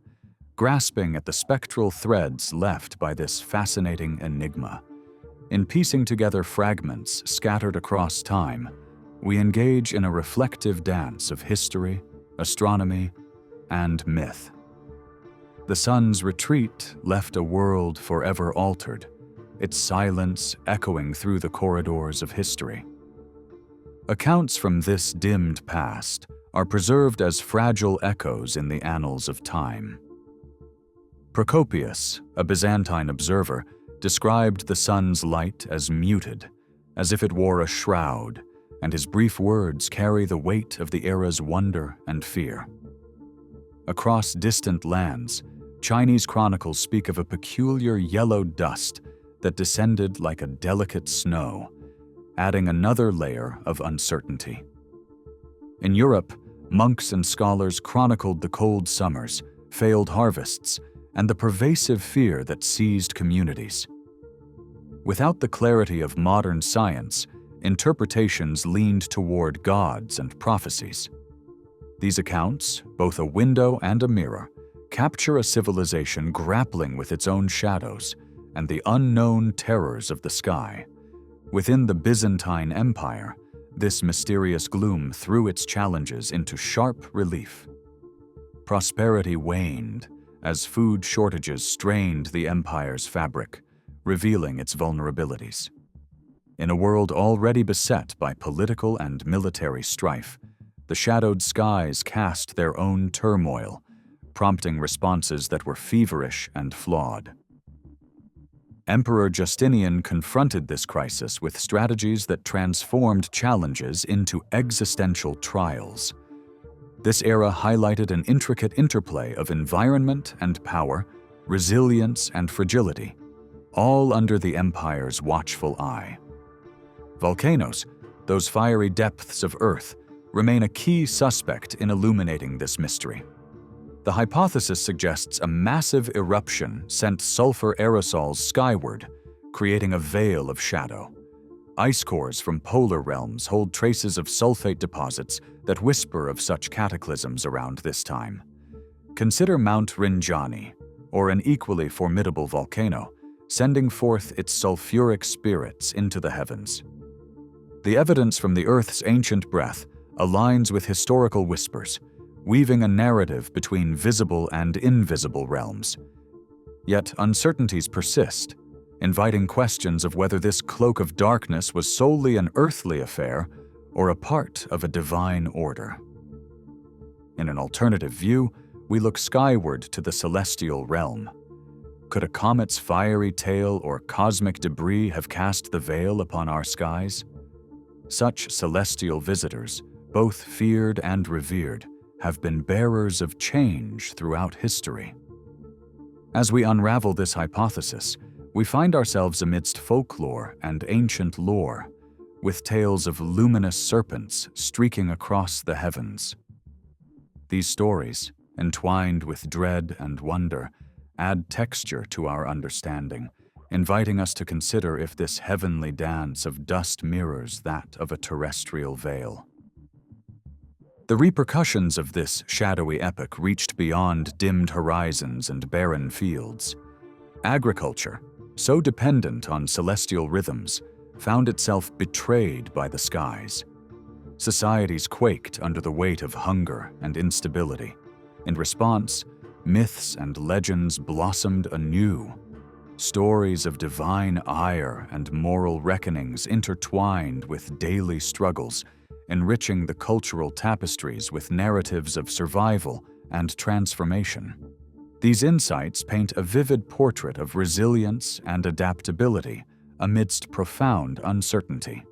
grasping at the spectral threads left by this fascinating enigma. In piecing together fragments scattered across time, we engage in a reflective dance of history, astronomy, and myth. The sun's retreat left a world forever altered, its silence echoing through the corridors of history. Accounts from this dimmed past are preserved as fragile echoes in the annals of time. Procopius, a Byzantine observer, described the sun's light as muted, as if it wore a shroud, and his brief words carry the weight of the era's wonder and fear. Across distant lands, Chinese chronicles speak of a peculiar yellow dust that descended like a delicate snow, adding another layer of uncertainty. In Europe, monks and scholars chronicled the cold summers, failed harvests, and the pervasive fear that seized communities. Without the clarity of modern science, interpretations leaned toward gods and prophecies. These accounts, both a window and a mirror, capture a civilization grappling with its own shadows and the unknown terrors of the sky. Within the Byzantine Empire, this mysterious gloom threw its challenges into sharp relief. Prosperity waned as food shortages strained the empire's fabric, revealing its vulnerabilities. In a world already beset by political and military strife, the shadowed skies cast their own turmoil, prompting responses that were feverish and flawed. Emperor Justinian confronted this crisis with strategies that transformed challenges into existential trials. This era highlighted an intricate interplay of environment and power, resilience and fragility, all under the empire's watchful eye. Volcanoes, those fiery depths of Earth, remain a key suspect in illuminating this mystery. The hypothesis suggests a massive eruption sent sulfur aerosols skyward, creating a veil of shadow. Ice cores from polar realms hold traces of sulfate deposits that whisper of such cataclysms around this time. Consider Mount Rinjani, or an equally formidable volcano, sending forth its sulfuric spirits into the heavens. The evidence from the Earth's ancient breath aligns with historical whispers, weaving a narrative between visible and invisible realms. Yet uncertainties persist, inviting questions of whether this cloak of darkness was solely an earthly affair or a part of a divine order. In an alternative view, we look skyward to the celestial realm. Could a comet's fiery tail or cosmic debris have cast the veil upon our skies? Such celestial visitors, both feared and revered, have been bearers of change throughout history. As we unravel this hypothesis, we find ourselves amidst folklore and ancient lore, with tales of luminous serpents streaking across the heavens. These stories, entwined with dread and wonder, add texture to our understanding, inviting us to consider if this heavenly dance of dust mirrors that of a terrestrial veil. The repercussions of this shadowy epoch reached beyond dimmed horizons and barren fields. Agriculture, so dependent on celestial rhythms, found itself betrayed by the skies. Societies quaked under the weight of hunger and instability. In response, myths and legends blossomed anew. Stories of divine ire and moral reckonings intertwined with daily struggles, enriching the cultural tapestries with narratives of survival and transformation. These insights paint a vivid portrait of resilience and adaptability amidst profound uncertainty.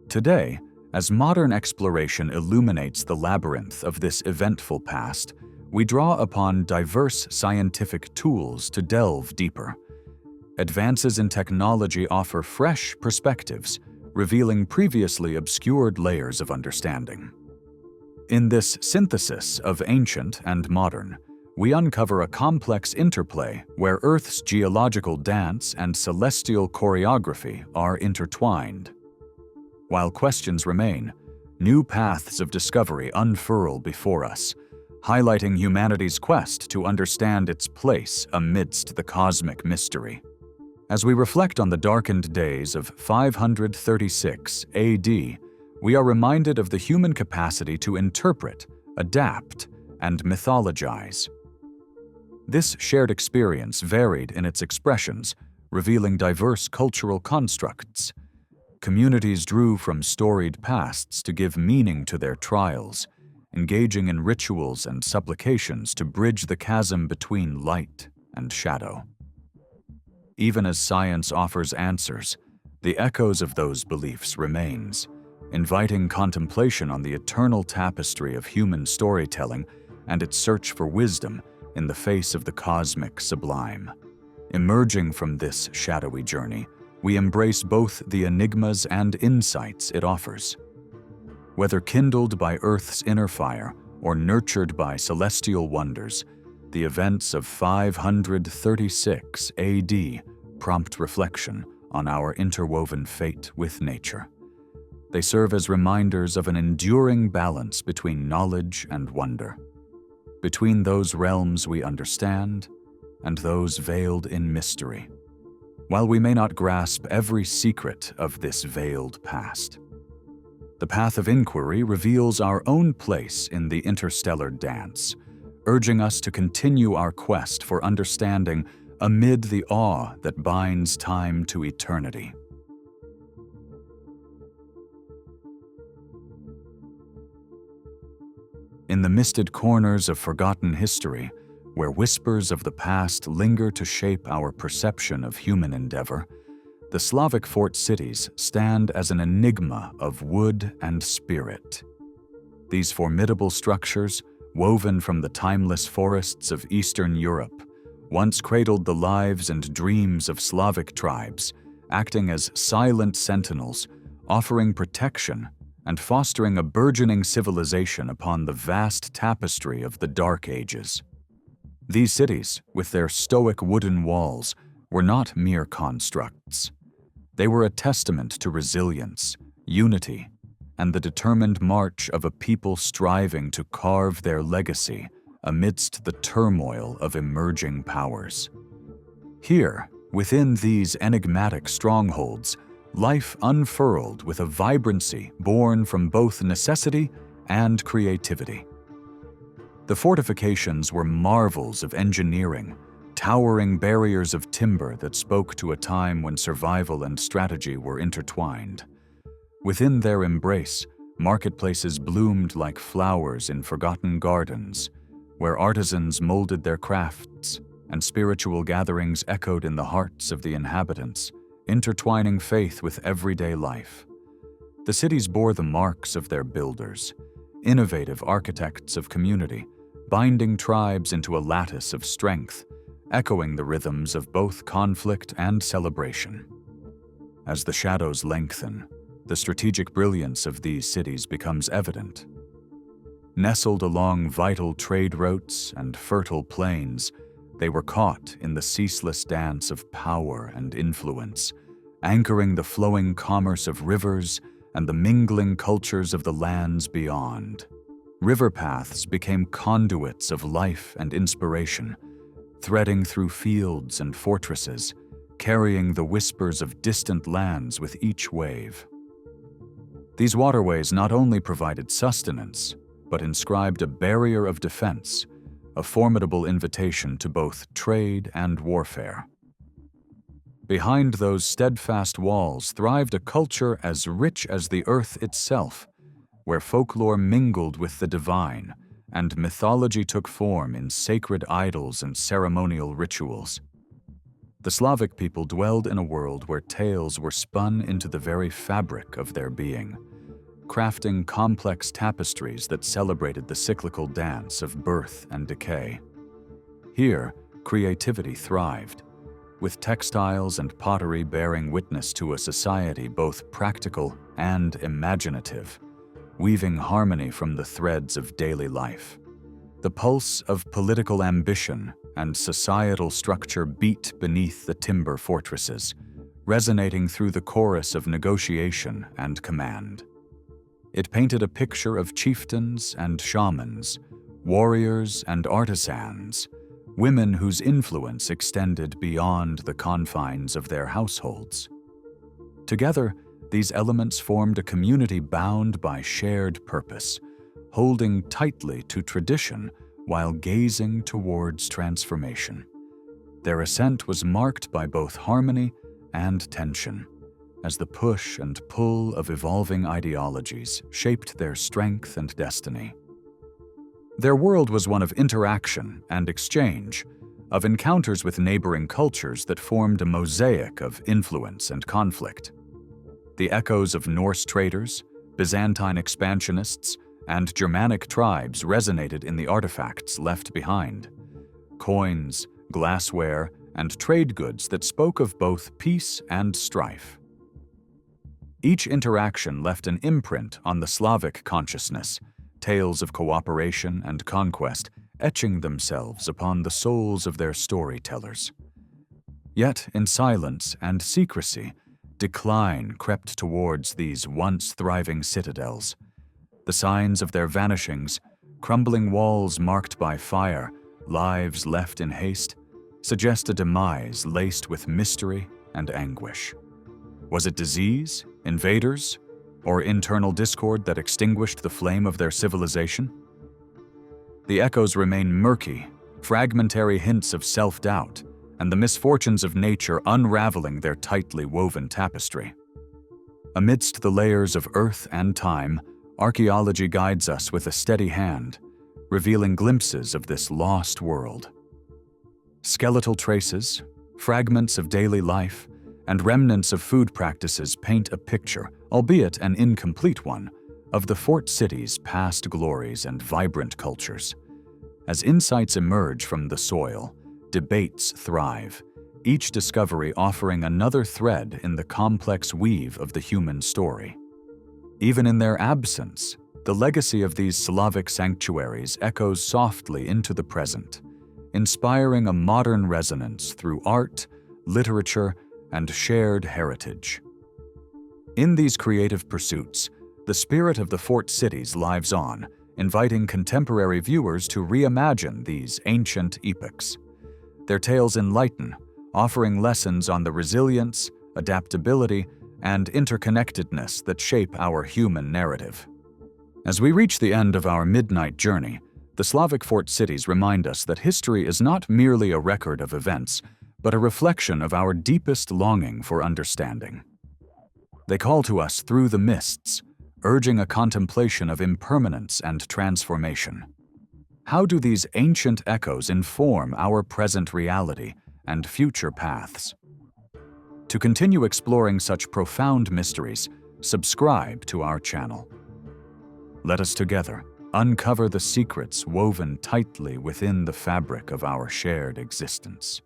Today, as modern exploration illuminates the labyrinth of this eventful past, we draw upon diverse scientific tools to delve deeper. Advances in technology offer fresh perspectives, revealing previously obscured layers of understanding. In this synthesis of ancient and modern, we uncover a complex interplay where Earth's geological dance and celestial choreography are intertwined. While questions remain, new paths of discovery unfurl before us, highlighting humanity's quest to understand its place amidst the cosmic mystery. As we reflect on the darkened days of 536 AD, we are reminded of the human capacity to interpret, adapt, and mythologize. This shared experience varied in its expressions, revealing diverse cultural constructs. Communities drew from storied pasts to give meaning to their trials, engaging in rituals and supplications to bridge the chasm between light and shadow. Even as science offers answers, the echoes of those beliefs remains, inviting contemplation on the eternal tapestry of human storytelling and its search for wisdom in the face of the cosmic sublime. Emerging from this shadowy journey, we embrace both the enigmas and insights it offers. Whether kindled by Earth's inner fire or nurtured by celestial wonders, the events of 536 AD prompt reflection on our interwoven fate with nature. They serve as reminders of an enduring balance between knowledge and wonder, between those realms we understand and those veiled in mystery, while we may not grasp every secret of this veiled past. The path of inquiry reveals our own place in the interstellar dance, urging us to continue our quest for understanding amid the awe that binds time to eternity. In the misted corners of forgotten history, where whispers of the past linger to shape our perception of human endeavor, the Slavic fort cities stand as an enigma of wood and spirit. These formidable structures, woven from the timeless forests of Eastern Europe, once cradled the lives and dreams of Slavic tribes, acting as silent sentinels, offering protection and fostering a burgeoning civilization upon the vast tapestry of the Dark Ages. These cities, with their stoic wooden walls, were not mere constructs. They were a testament to resilience, unity, and the determined march of a people striving to carve their legacy amidst the turmoil of emerging powers. Here, within these enigmatic strongholds, life unfurled with a vibrancy born from both necessity and creativity. The fortifications were marvels of engineering, towering barriers of timber that spoke to a time when survival and strategy were intertwined. Within their embrace, marketplaces bloomed like flowers in forgotten gardens, where artisans molded their crafts and spiritual gatherings echoed in the hearts of the inhabitants, intertwining faith with everyday life. The cities bore the marks of their builders, innovative architects of community, binding tribes into a lattice of strength, echoing the rhythms of both conflict and celebration. As the shadows lengthen, the strategic brilliance of these cities becomes evident. Nestled along vital trade routes and fertile plains, they were caught in the ceaseless dance of power and influence, anchoring the flowing commerce of rivers and the mingling cultures of the lands beyond. River paths became conduits of life and inspiration, threading through fields and fortresses, carrying the whispers of distant lands with each wave. These waterways not only provided sustenance, but inscribed a barrier of defense, a formidable invitation to both trade and warfare. Behind those steadfast walls thrived a culture as rich as the earth itself, where folklore mingled with the divine and mythology took form in sacred idols and ceremonial rituals. The Slavic people dwelled in a world where tales were spun into the very fabric of their being, crafting complex tapestries that celebrated the cyclical dance of birth and decay. Here, creativity thrived, with textiles and pottery bearing witness to a society both practical and imaginative, weaving harmony from the threads of daily life. The pulse of political ambition and societal structure beat beneath the timber fortresses, resonating through the chorus of negotiation and command. It painted a picture of chieftains and shamans, warriors and artisans, women whose influence extended beyond the confines of their households. Together, these elements formed a community bound by shared purpose, holding tightly to tradition while gazing towards transformation. Their ascent was marked by both harmony and tension, as the push and pull of evolving ideologies shaped their strength and destiny. Their world was one of interaction and exchange, of encounters with neighboring cultures that formed a mosaic of influence and conflict. The echoes of Norse traders, Byzantine expansionists, and Germanic tribes resonated in the artifacts left behind. Coins, glassware, and trade goods that spoke of both peace and strife. Each interaction left an imprint on the Slavic consciousness, tales of cooperation and conquest etching themselves upon the souls of their storytellers. Yet, in silence and secrecy, decline crept towards these once thriving citadels. The signs of their vanishings, crumbling walls marked by fire, lives left in haste, suggest a demise laced with mystery and anguish. Was it disease, invaders, or internal discord that extinguished the flame of their civilization? The echoes remain murky, fragmentary hints of self-doubt, and the misfortunes of nature unraveling their tightly woven tapestry. Amidst the layers of earth and time, archaeology guides us with a steady hand, revealing glimpses of this lost world. Skeletal traces, fragments of daily life, and remnants of food practices paint a picture, albeit an incomplete one, of the fort city's past glories and vibrant cultures. As insights emerge from the soil, debates thrive, each discovery offering another thread in the complex weave of the human story. Even in their absence, the legacy of these Slavic sanctuaries echoes softly into the present, inspiring a modern resonance through art, literature, and shared heritage. In these creative pursuits, the spirit of the fort cities lives on, inviting contemporary viewers to reimagine these ancient epochs. Their tales enlighten, offering lessons on the resilience, adaptability, and interconnectedness that shape our human narrative. As we reach the end of our midnight journey, the Slavic fort cities remind us that history is not merely a record of events, but a reflection of our deepest longing for understanding. They call to us through the mists, urging a contemplation of impermanence and transformation. How do these ancient echoes inform our present reality and future paths? To continue exploring such profound mysteries, subscribe to our channel. Let us together uncover the secrets woven tightly within the fabric of our shared existence.